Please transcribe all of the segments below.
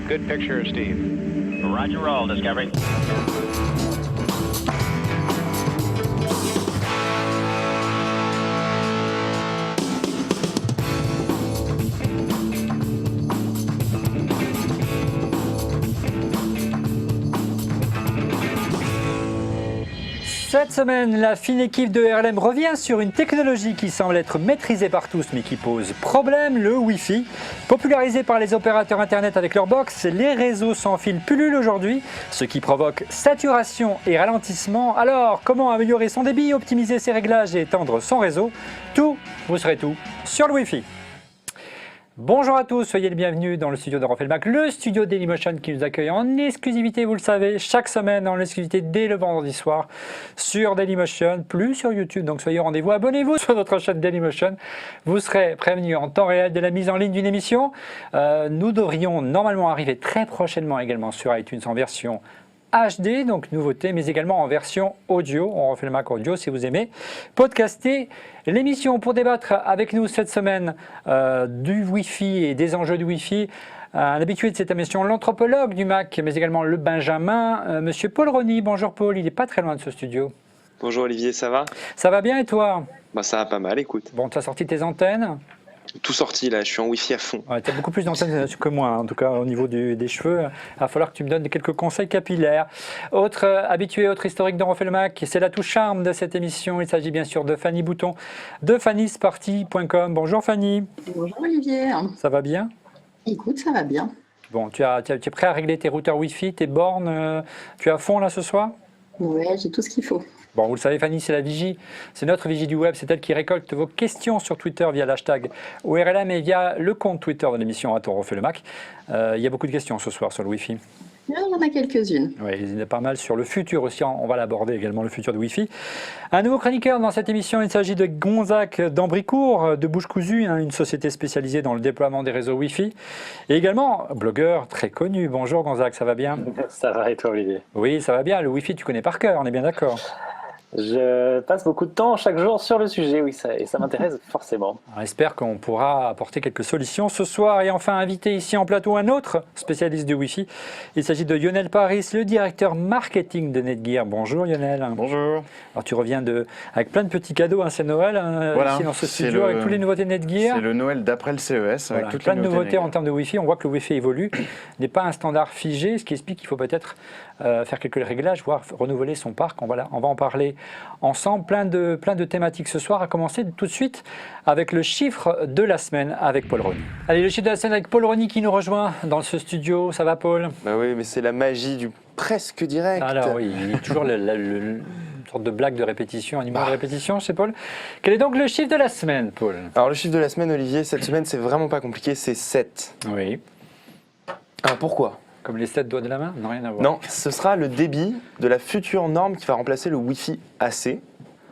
Good picture, Steve. Roger, roll, Discovery. Cette semaine, la fine équipe de RLM revient sur une technologie qui semble être maîtrisée par tous mais qui pose problème, le Wi-Fi. Popularisé par les opérateurs Internet avec leur box, les réseaux sans fil pullulent aujourd'hui, ce qui provoque saturation et ralentissement. Alors, comment améliorer son débit, optimiser ses réglages et étendre son réseau? Tout, vous saurez tout sur le Wi-Fi. Bonjour à tous, soyez les bienvenus dans le studio de Refait le Mac, le studio Dailymotion qui nous accueille en exclusivité, vous le savez, chaque semaine en exclusivité dès le vendredi soir sur Dailymotion, plus sur YouTube, donc soyez au rendez-vous, abonnez-vous sur notre chaîne Dailymotion, vous serez prévenus en temps réel de la mise en ligne d'une émission. Nous devrions normalement arriver très prochainement également sur iTunes en version HD, donc nouveauté, mais également en version audio. On refait le Mac audio si vous aimez podcaster l'émission. Pour débattre avec nous cette semaine du Wi-Fi et des enjeux du Wi-Fi, un habitué de cette émission, l'anthropologue du Mac, mais également le Benjamin, monsieur Paul Rony. Bonjour Paul, il n'est pas très loin de ce studio. Bonjour Olivier, ça va? Ça va bien et toi? Ça va pas mal, écoute. Bon, tu as sorti tes antennes? Tout sorti là, je suis en Wi-Fi à fond. Ouais, tu as beaucoup plus d'antennes que moi, en tout cas au niveau des cheveux. Il va falloir que tu me donnes quelques conseils capillaires. Autre habitué, autre historique de Refait le Mac, c'est la touche charme de cette émission. Il s'agit bien sûr de Fanny Bouton de fannysparty.com. Bonjour Fanny. Bonjour Olivier. Ça va bien? Écoute, ça va bien. Bon, tu es prêt à régler tes routeurs Wi-Fi, tes bornes? Tu es à fond là ce soir? Ouais, j'ai tout ce qu'il faut. Bon, vous le savez, Fanny, c'est la vigie, c'est notre vigie du web, c'est elle qui récolte vos questions sur Twitter via l'hashtag ORLM et via le compte Twitter de l'émission On refait le Mac. Il y a beaucoup de questions ce soir sur le Wi-Fi. Il y en a quelques-unes. Oui, il y en a pas mal sur le futur aussi, on va l'aborder également, le futur du Wi-Fi. Un nouveau chroniqueur dans cette émission, il s'agit de Gonzac d'Ambricourt, de Bouche Cousue, une société spécialisée dans le déploiement des réseaux Wi-Fi. Et également, blogueur très connu. Bonjour Gonzac, ça va bien? Ça va et toi Olivier? Oui, ça va bien, le Wi-Fi tu connais par cœur, on est bien d'accord. Je passe beaucoup de temps chaque jour sur le sujet, oui, et ça m'intéresse forcément. On espère qu'on pourra apporter quelques solutions ce soir. Et enfin, invité ici en plateau un autre spécialiste du Wi-Fi. Il s'agit de Lionel Paris, le directeur marketing de Netgear. Bonjour Lionel. Bonjour. Alors tu reviens avec plein de petits cadeaux, c'est Noël voilà, ici dans ce studio avec toutes les nouveautés Netgear. C'est le Noël d'après le CES. Voilà, avec toutes plein les de nouveautés Netgear. en termes de Wi-Fi. On voit que le Wi-Fi évolue, n'est pas un standard figé, ce qui explique qu'il faut peut-être faire quelques réglages, voire renouveler son parc. On va en parler ensemble. Plein de thématiques ce soir, à commencer tout de suite avec le chiffre de la semaine avec Paul Rony. Allez, le chiffre de la semaine avec Paul Rony qui nous rejoint dans ce studio. Ça va Paul? Oui, mais c'est la magie du presque direct. Alors oui, il y a toujours une sorte de blague de répétition, un numéro de répétition chez Paul. Quel est donc le chiffre de la semaine, Paul? Alors le chiffre de la semaine, Olivier, cette semaine, c'est vraiment pas compliqué, c'est 7. Oui. Alors pourquoi? Comme les 7 doigts de la main? Non, rien à voir. Non, ce sera le débit de la future norme qui va remplacer le Wi-Fi AC.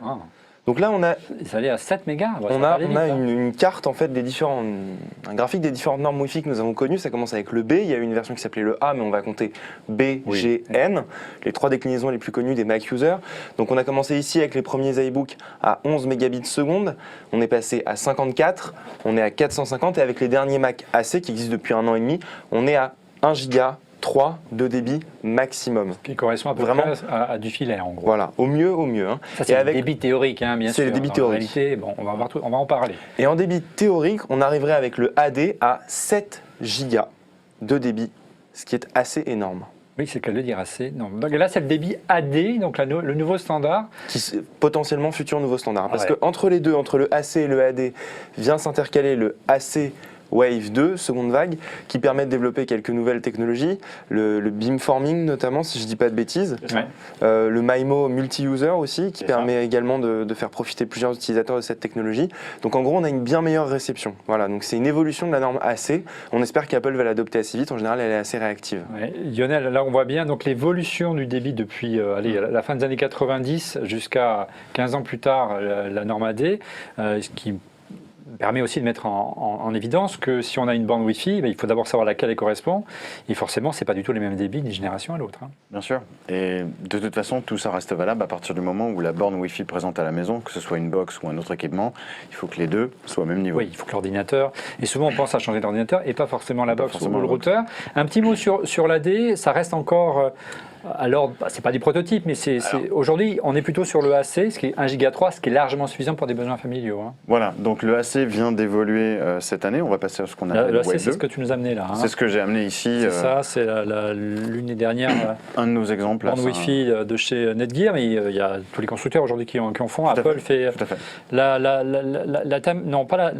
Ah. Donc là, on a Ça allait à 7 mégas. On a une carte en fait un graphique des différentes normes Wi-Fi que nous avons connues. Ça commence avec le B. Il y a eu une version qui s'appelait le A, mais on va compter B, G, N. Les 3 déclinaisons les plus connues des Mac users. Donc on a commencé ici avec les premiers iBooks à 11 mégabits seconde. On est passé à 54. On est à 450 et avec les derniers Mac AC qui existent depuis 1 an et demi, on est à 1 giga 3 de débit maximum. Qui correspond à peu Vraiment près à du filaire en gros. Voilà, au mieux. Hein. Ça c'est le débit théorique, bien sûr. C'est le débit théorique. En réalité, bon, on va en parler. Et en débit théorique, on arriverait avec le AD à 7 gigas de débit, ce qui est assez énorme. Oui, c'est le cas de le dire assez. Non. Donc là, c'est le débit AD, donc le nouveau standard. Qui potentiellement futur nouveau standard. Parce ouais. qu'entre les deux, entre le AC et le AD, vient s'intercaler le AC Wave 2, seconde vague, qui permet de développer quelques nouvelles technologies, le beamforming notamment, si je ne dis pas de bêtises, Ouais. Le MIMO multi-user aussi, qui permet également de faire profiter plusieurs utilisateurs de cette technologie. Donc en gros, on a une bien meilleure réception. Voilà, donc c'est une évolution de la norme AC. On espère qu'Apple va l'adopter assez vite. En général, elle est assez réactive. Ouais. Lionel, là on voit bien donc l'évolution du débit depuis la fin des années 90 jusqu'à 15 ans plus tard, la norme AD, ce qui permet aussi de mettre en évidence que si on a une borne Wi-Fi, il faut d'abord savoir laquelle elle correspond. Et forcément, ce n'est pas du tout les mêmes débits d'une génération à l'autre. Bien sûr. Et de toute façon, tout ça reste valable à partir du moment où la borne Wi-Fi présente à la maison, que ce soit une box ou un autre équipement, il faut que les deux soient au même niveau. Oui, il faut que l'ordinateur. Et souvent, on pense à changer d'ordinateur et pas forcément la box forcément ou le le routeur. Un petit mot sur l'AD, ça reste encore. Alors, c'est pas du prototype, mais aujourd'hui, on est plutôt sur le AC, ce qui est 1 giga 3, ce qui est largement suffisant pour des besoins familiaux. Hein. Voilà, donc le AC vient d'évoluer cette année. On va passer à ce qu'on appelle Le le AC, c'est ce que tu nous as amené là. Hein. C'est ce que j'ai amené ici. C'est ça, c'est l'une des dernières un de nos exemples. bornes Wi-Fi de chez Netgear, mais il y a tous les constructeurs aujourd'hui qui en font. Tout à Apple fait Tout à fait. non, pas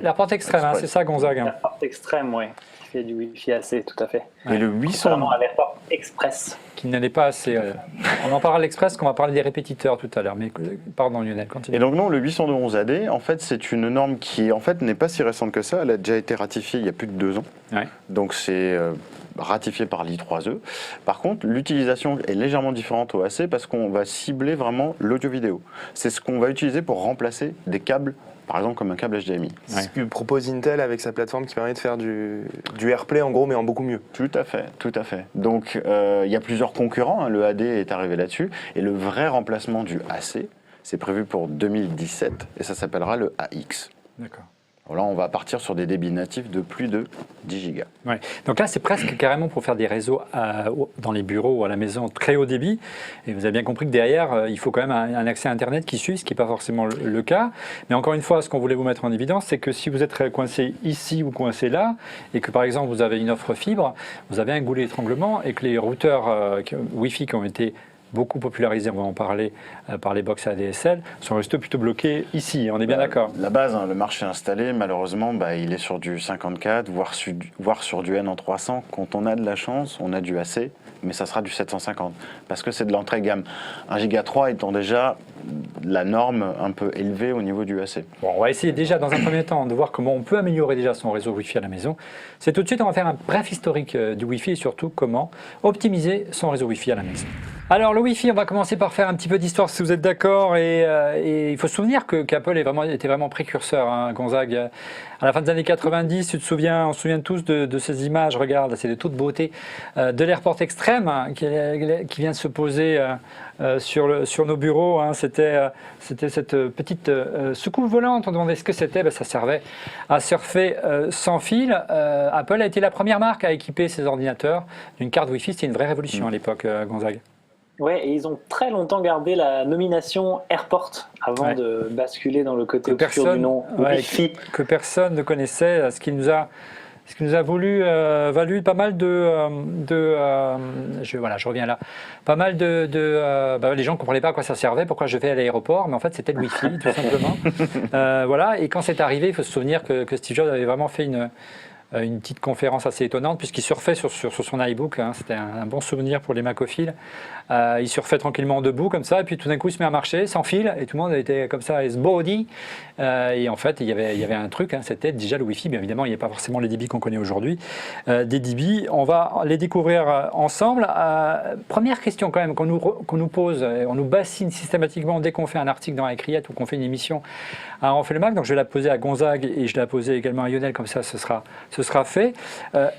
la porte extrême, hein, c'est ça, Gonzague. La porte extrême, oui, qui fait du Wi-Fi AC, tout à fait. Et le 800. Contrairement à la porte express. Qui n'allait pas assez. On en parlera à l'Express, qu'on va parler des répétiteurs tout à l'heure. Mais pardon, Lionel, continue. Et donc non, le 802.11 AD, en fait, c'est une norme qui, en fait, n'est pas si récente que ça. Elle a déjà été ratifiée il y a plus de 2 ans. Ouais. Donc c'est ratifié par l'I3E. Par contre, l'utilisation est légèrement différente au AC parce qu'on va cibler vraiment l'audio-vidéo. C'est ce qu'on va utiliser pour remplacer des câbles, par exemple comme un câble HDMI. C'est ce que propose Intel avec sa plateforme qui permet de faire du AirPlay en gros, mais en beaucoup mieux. Tout à fait, tout à fait. Donc il y a plusieurs concurrents, hein, le AD est arrivé là-dessus, et le vrai remplacement du AC, c'est prévu pour 2017, et ça s'appellera le AX. D'accord. Là, on va partir sur des débits natifs de plus de 10 gigas. Ouais. Donc là, c'est presque carrément pour faire des réseaux dans les bureaux ou à la maison très haut débit. Et vous avez bien compris que derrière, il faut quand même un accès à Internet qui suit, ce qui n'est pas forcément le cas. Mais encore une fois, ce qu'on voulait vous mettre en évidence, c'est que si vous êtes coincé ici ou coincé là, et que par exemple vous avez une offre fibre, vous avez un goulet d'étranglement et que les routeurs Wi-Fi qui ont été beaucoup popularisés, on va en parler, par les box ADSL, sont restés plutôt bloqués ici, on est bien d'accord. La base, hein, le marché installé, malheureusement, il est sur du 54, voire sur du N en 300. Quand on a de la chance, on a du AC, mais ça sera du 750, parce que c'est de l'entrée gamme. 1 giga 3 étant déjà la norme un peu élevée au niveau du AC. Bon, on va essayer déjà dans un premier temps de voir comment on peut améliorer déjà son réseau Wi-Fi à la maison. C'est tout de suite, on va faire un bref historique du Wi-Fi et surtout comment optimiser son réseau Wi-Fi à la maison. Alors le Wi-Fi, on va commencer par faire un petit peu d'histoire si vous êtes d'accord, et il faut se souvenir qu'Apple était vraiment précurseur, hein, Gonzague. À la fin des années 90, on se souvient tous de ces images, regarde, c'est de toute beauté, de l'AirPort Extreme hein, qui vient de se poser sur nos bureaux. Hein. C'était cette petite soucoupe volante, on demandait ce que c'était, ça servait à surfer sans fil. Apple a été la première marque à équiper ses ordinateurs d'une carte Wi-Fi, c'était une vraie révolution à l'époque, Gonzague. Oui, et ils ont très longtemps gardé la nomination AirPort avant de basculer dans le côté obscur du nom Wi-Fi. Que personne ne connaissait, ce qui nous a valu pas mal je reviens là, pas mal les gens ne comprenaient pas à quoi ça servait, pourquoi je vais à l'aéroport, mais en fait c'était le Wi-Fi tout simplement. Voilà, et quand c'est arrivé, il faut se souvenir que Steve Jobs avait vraiment fait une petite conférence assez étonnante puisqu'il surfait sur son iBook, hein, c'était un bon souvenir pour les macophiles. Il surfait tranquillement debout comme ça et puis tout d'un coup il se met à marcher sans fil et tout le monde était comme ça, his body. Et en fait il y avait un truc, hein, c'était déjà le Wi-Fi, bien évidemment il n'y a pas forcément les débits qu'on connaît aujourd'hui. Des débits, on va les découvrir ensemble. Première question quand même qu'on nous pose, on nous bassine systématiquement dès qu'on fait un article dans la Criette ou qu'on fait une émission à On fait le Mac, donc je vais la poser à Gonzague et je vais la poser également à Lionel, comme ça ce sera fait.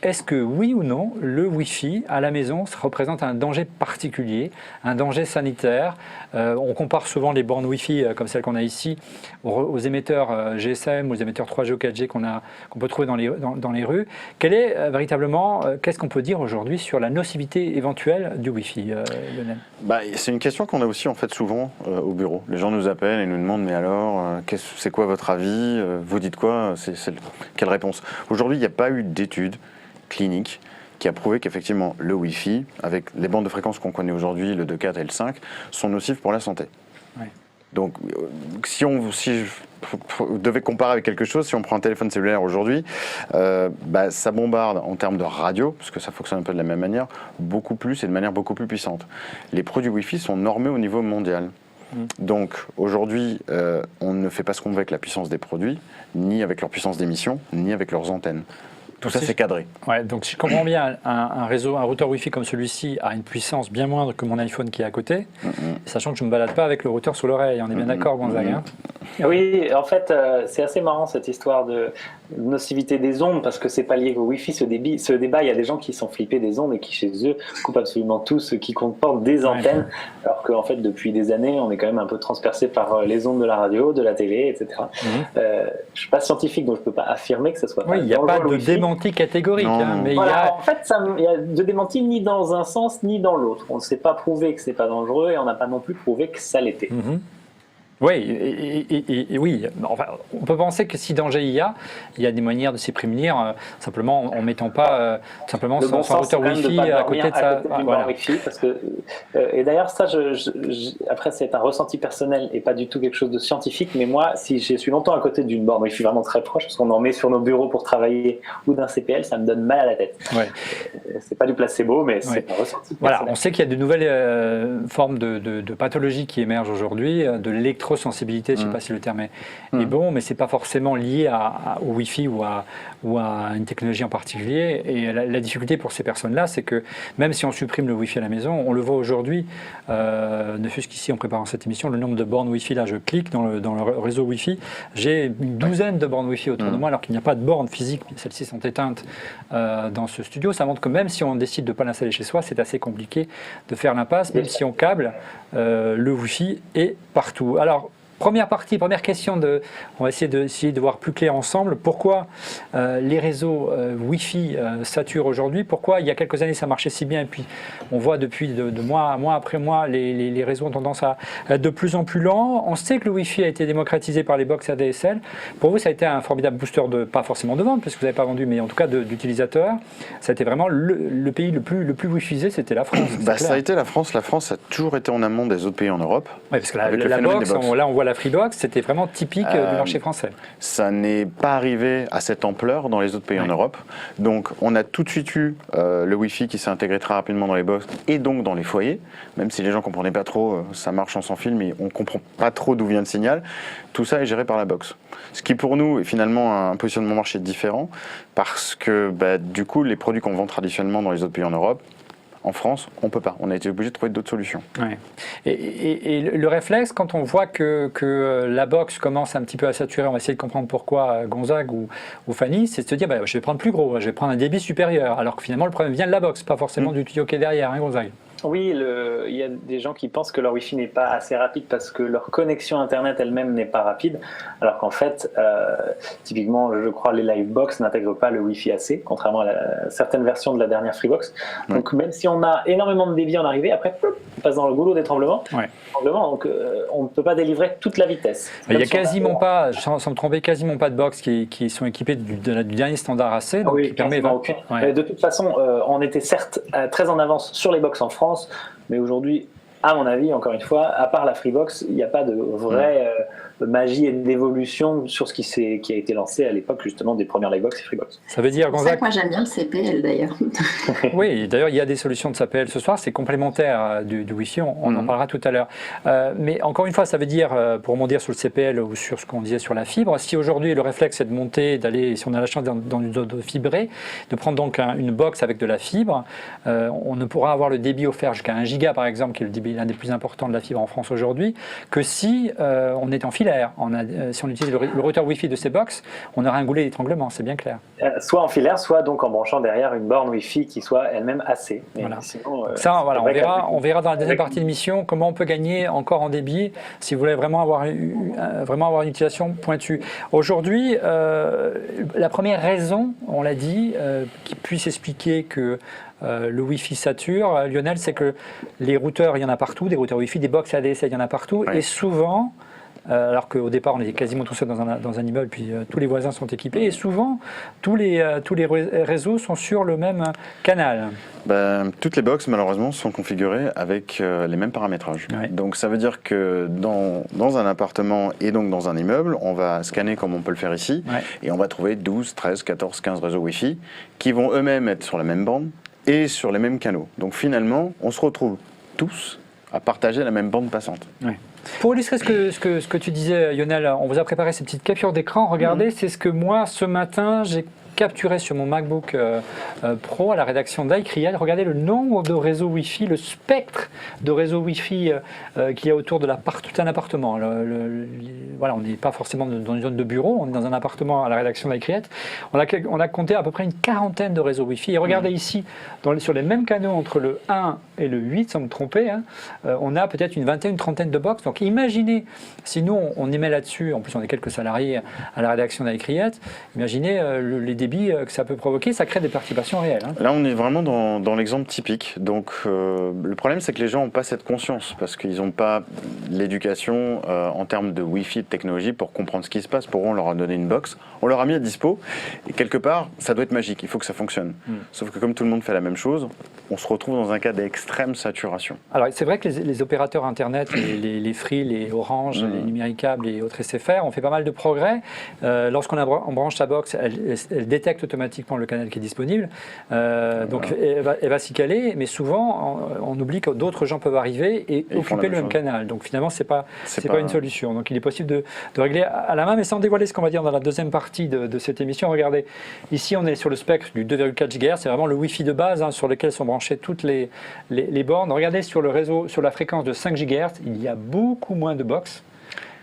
Est-ce que oui ou non, le Wi-Fi à la maison représente un danger particulier, un danger sanitaire? On compare souvent les bornes Wi-Fi comme celles qu'on a ici aux émetteurs GSM, aux émetteurs 3G ou 4G qu'on peut trouver dans les rues. Qu'est-ce qu'on peut dire aujourd'hui sur la nocivité éventuelle du Wi-Fi, Lionel? C'est une question qu'on a aussi en fait souvent au bureau. Les gens nous appellent et nous demandent mais alors, c'est quoi votre avis? Vous dites quoi? Quelle réponse? Aujourd'hui, il n'y a pas eu d'études cliniques qui a prouvé qu'effectivement le Wi-Fi, avec les bandes de fréquences qu'on connaît aujourd'hui, le 2.4 et le 5, sont nocifs pour la santé. Ouais. Donc, si je devais comparer avec quelque chose, si on prend un téléphone cellulaire aujourd'hui, ça bombarde en termes de radio, parce que ça fonctionne un peu de la même manière, beaucoup plus et de manière beaucoup plus puissante. Les produits Wi-Fi sont normés au niveau mondial. Donc aujourd'hui, on ne fait pas ce qu'on veut avec la puissance des produits, ni avec leur puissance d'émission, ni avec leurs antennes. Tout ça, c'est cadré. Ouais, donc si je comprends bien, un routeur Wi-Fi comme celui-ci a une puissance bien moindre que mon iPhone qui est à côté, sachant que je ne me balade pas avec le routeur sous l'oreille. On est bien d'accord, Gonzague, hein? Oui, en fait, c'est assez marrant cette histoire de nocivité des ondes, parce que c'est pas lié au Wi-Fi, ce débat. Il y a des gens qui sont flippés des ondes et qui, chez eux, coupent absolument tout ce qui comporte des antennes, alors qu'en fait, depuis des années, on est quand même un peu transpercé par les ondes de la radio, de la télé, etc. Je ne suis pas scientifique, donc je ne peux pas affirmer que ce soit. Oui, il n'y a pas de démenti catégorique. Hein, mais voilà, en fait, il y a de démenti ni dans un sens ni dans l'autre. On ne s'est pas prouvé que ce n'est pas dangereux et on n'a pas non plus prouvé que ça l'était. Oui, et oui. Enfin, on peut penser que si danger il y a des manières de s'y prémunir, simplement en mettant pas simplement son routeur Wi-Fi à côté de ça. Voilà. Wi-Fi, parce que, et d'ailleurs, ça, après, c'est un ressenti personnel et pas du tout quelque chose de scientifique. Mais moi, si je suis longtemps à côté d'une borne Wi-Fi vraiment très proche, parce qu'on en met sur nos bureaux pour travailler, ou d'un CPL, ça me donne mal à la tête. Ouais. C'est pas du placebo, mais c'est un ressenti personnel. Voilà, on sait qu'il y a de nouvelles formes de pathologies qui émergent aujourd'hui, de l'électrosensibilité, je ne sais pas si le terme est bon, mais ce n'est pas forcément lié au Wi-Fi ou à une technologie en particulier. Et la difficulté pour ces personnes-là, c'est que même si on supprime le Wi-Fi à la maison, on le voit aujourd'hui, ne fût-ce qu'ici en préparant cette émission, le nombre de bornes Wi-Fi, là je clique dans le réseau Wi-Fi, j'ai une douzaine de bornes Wi-Fi autour de moi, alors qu'il n'y a pas de bornes physiques, celles-ci sont éteintes dans ce studio. Ça montre que même si on décide de ne pas l'installer chez soi, c'est assez compliqué de faire l'impasse, même si on câble, le Wi-Fi est partout. Alors, première question, on va essayer de voir plus clair ensemble. Pourquoi les réseaux Wi-Fi saturent aujourd'hui? Pourquoi il y a quelques années ça marchait si bien et puis on voit depuis de mois après mois les réseaux ont tendance à être de plus en plus lents? On sait que le Wi-Fi a été démocratisé par les box ADSL. Pour vous, ça a été un formidable booster pas forcément de vente, parce que vous n'avez pas vendu, mais en tout cas d'utilisateurs. Ça a été vraiment le pays le plus Wi-Fisé, c'était la France. Ça a été la France. La France a toujours été en amont des autres pays en Europe. Oui, parce que la box, là on voit la Freebox, c'était vraiment typique du marché français. Ça n'est pas arrivé à cette ampleur dans les autres pays en Europe. Donc on a tout de suite eu le Wi-Fi qui s'est intégré très rapidement dans les box et donc dans les foyers. Même si les gens ne comprenaient pas trop, ça marche en sans fil, mais on ne comprend pas trop d'où vient le signal. Tout ça est géré par la box. Ce qui pour nous est finalement un positionnement marché différent, parce que du coup les produits qu'on vend traditionnellement dans les autres pays en Europe, en France, on ne peut pas. On a été obligé de trouver d'autres solutions. Ouais. Et le réflexe, quand on voit que la box commence un petit peu à saturer, on va essayer de comprendre pourquoi Gonzague ou Fanny, c'est de se dire je vais prendre plus gros, je vais prendre un débit supérieur, alors que finalement le problème vient de la box, pas forcément du tuyau qui est derrière, hein, Gonzague. Oui, il y a des gens qui pensent que leur Wi-Fi n'est pas assez rapide parce que leur connexion Internet elle-même n'est pas rapide, alors qu'en fait, typiquement, je crois les Livebox n'intègrent pas le Wi-Fi AC, contrairement à certaines versions de la dernière Freebox. Donc même si on a énormément de débit en arrivée, après, on passe dans le goulot des tremblements. Donc on ne peut pas délivrer toute la vitesse. Il n'y a quasiment pas, sans me tromper, quasiment pas de box qui sont équipées du dernier standard AC, donc qui permet... De toute façon, on était certes très en avance sur les box en France, mais aujourd'hui, à mon avis, encore une fois, à part la Freebox, il n'y a pas de vraie magie et d'évolution sur ce qui a été lancé à l'époque justement des premières Livebox et Freebox. Ça veut dire, Gonzague... C'est ça que moi j'aime bien le CPL d'ailleurs. Oui, d'ailleurs il y a des solutions de CPL ce soir, c'est complémentaire du Wi-Fi, on en parlera tout à l'heure. Mais encore une fois, ça veut dire, pour rebondir sur le CPL ou sur ce qu'on disait sur la fibre, si aujourd'hui le réflexe est de monter, d'aller, si on a la chance dans une zone fibrée, de prendre donc une box avec de la fibre, on ne pourra avoir le débit offert jusqu'à 1 giga par exemple, qui est le débit l'un des plus importants de la fibre en France aujourd'hui, que si on est en filaire. Si on utilise le routeur Wi-Fi de ces box, on aura un goulet d'étranglement, c'est bien clair. Soit en filaire, soit donc en branchant derrière une borne Wi-Fi qui soit elle-même AC. Voilà. Sinon, on verra dans la deuxième partie de l'émission comment on peut gagner encore en débit si vous voulez vraiment avoir une utilisation pointue. Aujourd'hui, la première raison, on l'a dit, qui puisse expliquer que le Wi-Fi sature, Lionel, c'est que les routeurs, il y en a partout, des routeurs Wi-Fi, des box ADSL, il y en a partout, et souvent, alors qu'au départ on était quasiment tout seul dans un immeuble, puis tous les voisins sont équipés, et souvent tous les réseaux sont sur le même canal. Toutes les box malheureusement sont configurées avec les mêmes paramétrages. Donc ça veut dire que dans un appartement et donc dans un immeuble, on va scanner comme on peut le faire ici, et on va trouver 12, 13, 14, 15 réseaux Wi-Fi qui vont eux-mêmes être sur la même bande et sur les mêmes canaux. Donc finalement, on se retrouve tous à partager la même bande passante. Pour illustrer ce que tu disais, Lionel, on vous a préparé ces petites captures d'écran. Regardez, c'est ce que moi, ce matin, j'ai capturé sur mon MacBook Pro à la rédaction d'iCreate. Regardez le nombre de réseaux Wi-Fi, le spectre de réseaux Wi-Fi qu'il y a autour de tout un appartement. Voilà, on n'est pas forcément dans une zone de bureau, on est dans un appartement à la rédaction d'iCreate. On a compté à peu près une quarantaine de réseaux Wi-Fi. Et regardez ici, sur les mêmes canaux entre le 1 et le 8, sans me tromper, hein, on a peut-être une vingtaine, une trentaine de box. Donc imaginez, si nous on émet là-dessus, en plus on est quelques salariés à la rédaction d'iCreate, imaginez les débits que ça peut provoquer, ça crée des perturbations réelles. Hein. Là, on est vraiment dans l'exemple typique. Donc, le problème, c'est que les gens n'ont pas cette conscience parce qu'ils n'ont pas l'éducation en termes de Wi-Fi, de technologie pour comprendre ce qui se passe. Pour eux, on leur a donné une box, on leur a mis à dispo et quelque part, ça doit être magique. Il faut que ça fonctionne. Sauf que comme tout le monde fait la même chose, on se retrouve dans un cas d'extrême saturation. Alors, c'est vrai que les opérateurs Internet, les Free, les Orange, les Numéricables et autres SFR ont fait pas mal de progrès. Lorsqu'on branche sa box, elle détecte automatiquement le canal qui est disponible, donc elle va s'y caler, mais souvent on oublie que d'autres gens peuvent arriver et occuper le même canal. Donc finalement c'est pas une solution. Donc il est possible de régler à la main, mais sans dévoiler ce qu'on va dire dans la deuxième partie de cette émission. Regardez, ici on est sur le spectre du 2,4 GHz, c'est vraiment le Wi-Fi de base sur lequel sont branchées toutes les bornes. Regardez sur le réseau, sur la fréquence de 5 GHz, il y a beaucoup moins de box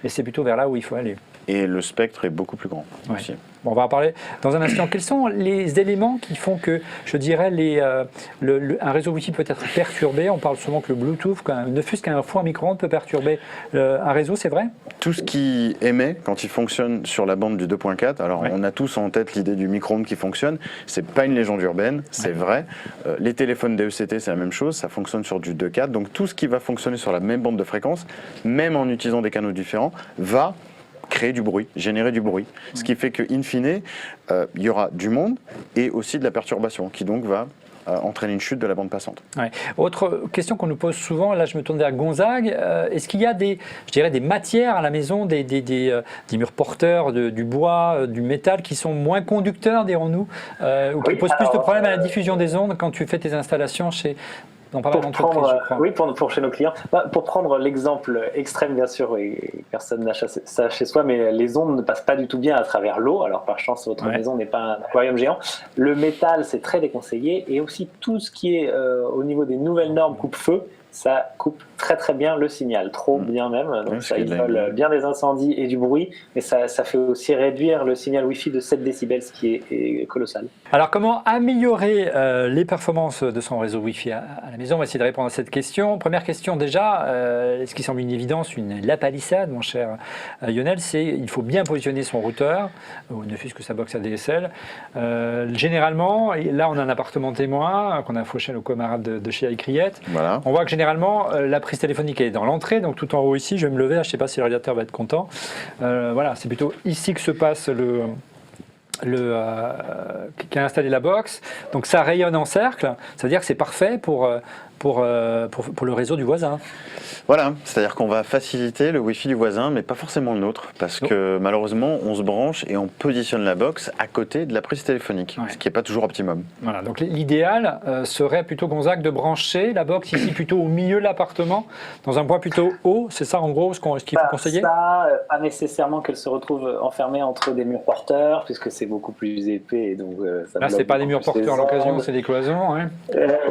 et c'est plutôt vers là où il faut aller. Et le spectre est beaucoup plus grand aussi. Bon, on va en parler dans un instant. Quels sont les éléments qui font que, je dirais, un réseau Wi-Fi peut être perturbé? On parle souvent que le Bluetooth, ne fût-ce qu'un four micro-ondes, peut perturber un réseau, c'est vrai? Tout ce qui émet, quand il fonctionne sur la bande du 2.4, alors on a tous en tête l'idée du micro-ondes qui fonctionne, c'est pas une légende urbaine, c'est vrai. Les téléphones DECT, c'est la même chose, ça fonctionne sur du 2.4, donc tout ce qui va fonctionner sur la même bande de fréquence, même en utilisant des canaux différents, va créer du bruit, générer du bruit. Ce qui fait qu'in fine, il y aura du monde et aussi de la perturbation qui donc va entraîner une chute de la bande passante. Ouais. Autre question qu'on nous pose souvent, là je me tourne vers Gonzague, est-ce qu'il y a des matières à la maison, des murs porteurs, du bois, du métal qui sont moins conducteurs, dirons-nous, ou qui posent plus de problèmes à la diffusion des ondes quand tu fais tes installations chez... Pour chez nos clients. Pour prendre l'exemple extrême, bien sûr, et personne n'a ça chez soi, mais les ondes ne passent pas du tout bien à travers l'eau. Alors, par chance, votre maison n'est pas un aquarium géant. Le métal, c'est très déconseillé. Et aussi, tout ce qui est au niveau des nouvelles normes coupe-feu, ça coupe très très bien le signal, trop bien même, donc ça isole bien des incendies et du bruit, mais ça fait aussi réduire le signal Wi-Fi de 7 décibels, ce qui est colossal. Alors comment améliorer les performances de son réseau Wi-Fi à la maison? On va essayer de répondre à cette question. Première question déjà, ce qui semble une évidence, la palissade, mon cher Lionel, c'est il faut bien positionner son routeur, ou ne fût-ce que sa box ADSL. Généralement, et là on a un appartement témoin qu'on a fauché à nos camarades de chez iCreate, voilà. On voit que généralement la prise téléphonique est dans l'entrée, donc tout en haut ici, je vais me lever, je ne sais pas si le radiateur va être content. Voilà, c'est plutôt ici que se passe qui a installé la box. Donc ça rayonne en cercle, c'est-à-dire que c'est parfait pour le réseau du voisin. Voilà, c'est-à-dire qu'on va faciliter le Wi-Fi du voisin, mais pas forcément le nôtre, parce que malheureusement, on se branche et on positionne la box à côté de la prise téléphonique, ce qui n'est pas toujours optimum. Voilà, donc l'idéal serait plutôt, Gonzague, de brancher la box ici plutôt au milieu de l'appartement, dans un point plutôt haut, c'est ça en gros ce qu'il faut conseiller? Pas nécessairement qu'elle se retrouve enfermée entre des murs porteurs, puisque c'est beaucoup plus épais. Donc, là, c'est pas des murs porteurs à l'occasion, c'est des cloisons. Hein.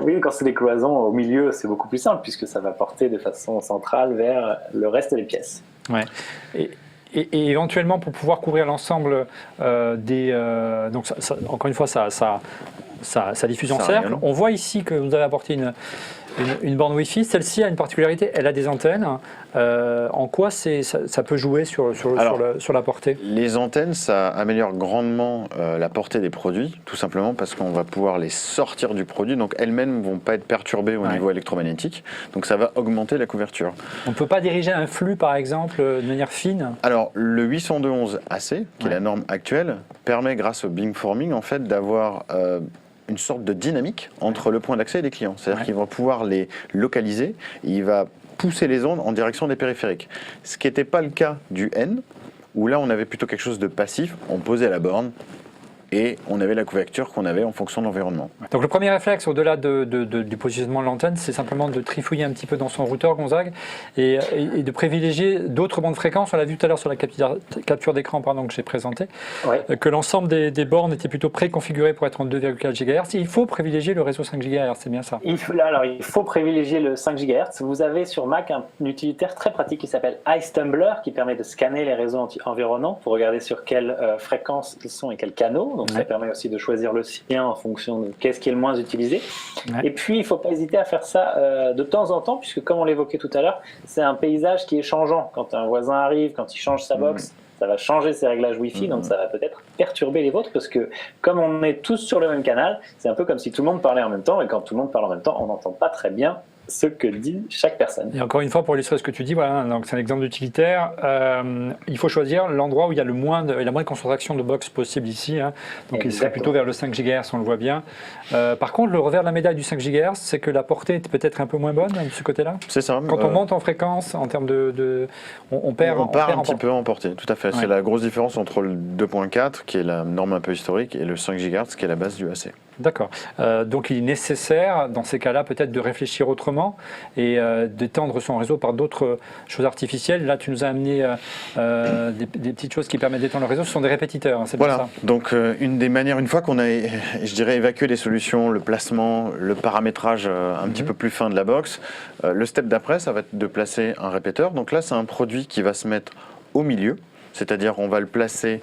Oui, quand c'est des cloisons, au milieu, c'est beaucoup plus simple, puisque ça va porter de façon centrale vers le reste des pièces. Ouais. Et éventuellement, pour pouvoir couvrir l'ensemble donc encore une fois, ça diffuse en cercle. On voit ici que vous avez apporté une borne Wi-Fi. Celle-ci a une particularité, elle a des antennes. En quoi ça peut jouer sur la portée? Les antennes, ça améliore grandement la portée des produits, tout simplement parce qu'on va pouvoir les sortir du produit, donc elles-mêmes ne vont pas être perturbées au niveau électromagnétique, donc ça va augmenter la couverture. On ne peut pas diriger un flux, par exemple, de manière fine? Alors, le 802.11ac, qui est la norme actuelle, permet, grâce au beamforming, en fait, d'avoir une sorte de dynamique entre le point d'accès et les clients. C'est-à-dire qu'il va pouvoir les localiser, et il va pousser les ondes en direction des périphériques. Ce qui n'était pas le cas du N, où là on avait plutôt quelque chose de passif, on posait la borne, et on avait la couverture qu'on avait en fonction de l'environnement. Donc le premier réflexe, au-delà du positionnement de l'antenne, c'est simplement de trifouiller un petit peu dans son routeur, Gonzague, et de privilégier d'autres bandes de fréquences. On l'a vu tout à l'heure sur la capture d'écran que j'ai présentée, que l'ensemble des bornes étaient plutôt préconfigurées pour être en 2,4 GHz. Il faut privilégier le réseau 5 GHz, c'est bien ça? Il faut privilégier le 5 GHz. Vous avez sur Mac un utilitaire très pratique qui s'appelle iStumbler, qui permet de scanner les réseaux environnants pour regarder sur quelle fréquence ils sont et quels canaux. Donc ça permet aussi de choisir le sien en fonction de qu'est-ce qui est le moins utilisé. Et puis il ne faut pas hésiter à faire ça de temps en temps, puisque comme on l'évoquait tout à l'heure, c'est un paysage qui est changeant. Quand un voisin arrive, quand il change sa box, ça va changer ses réglages Wi-Fi, donc ça va peut-être perturber les vôtres, parce que comme on est tous sur le même canal, c'est un peu comme si tout le monde parlait en même temps, et quand tout le monde parle en même temps, on n'entend pas très bien ce que dit chaque personne. Et encore une fois, pour illustrer ce que tu dis, voilà, donc c'est un exemple d'utilitaire. Il faut choisir l'endroit où il y a la moins de concentration de box possible ici. Hein. Donc il serait plutôt vers le 5 GHz, on le voit bien. Par contre, le revers de la médaille du 5 GHz, c'est que la portée est peut-être un peu moins bonne de ce côté-là. C'est ça. Quand on monte en fréquence, en termes on perd un petit peu en portée, tout à fait. C'est la grosse différence entre le 2.4, qui est la norme un peu historique, et le 5 GHz, qui est la base du AC. D'accord. Donc il est nécessaire, dans ces cas-là, peut-être de réfléchir autrement et d'étendre son réseau par d'autres choses artificielles. Là, tu nous as amené des petites choses qui permettent d'étendre le réseau. Ce sont des répétiteurs, hein, c'est bien ça? Donc une des manières, une fois qu'on a, je dirais, évacué les solutions, le placement, le paramétrage un petit peu plus fin de la box, le step d'après, ça va être de placer un répéteur. Donc là, c'est un produit qui va se mettre au milieu, c'est-à-dire on va le placer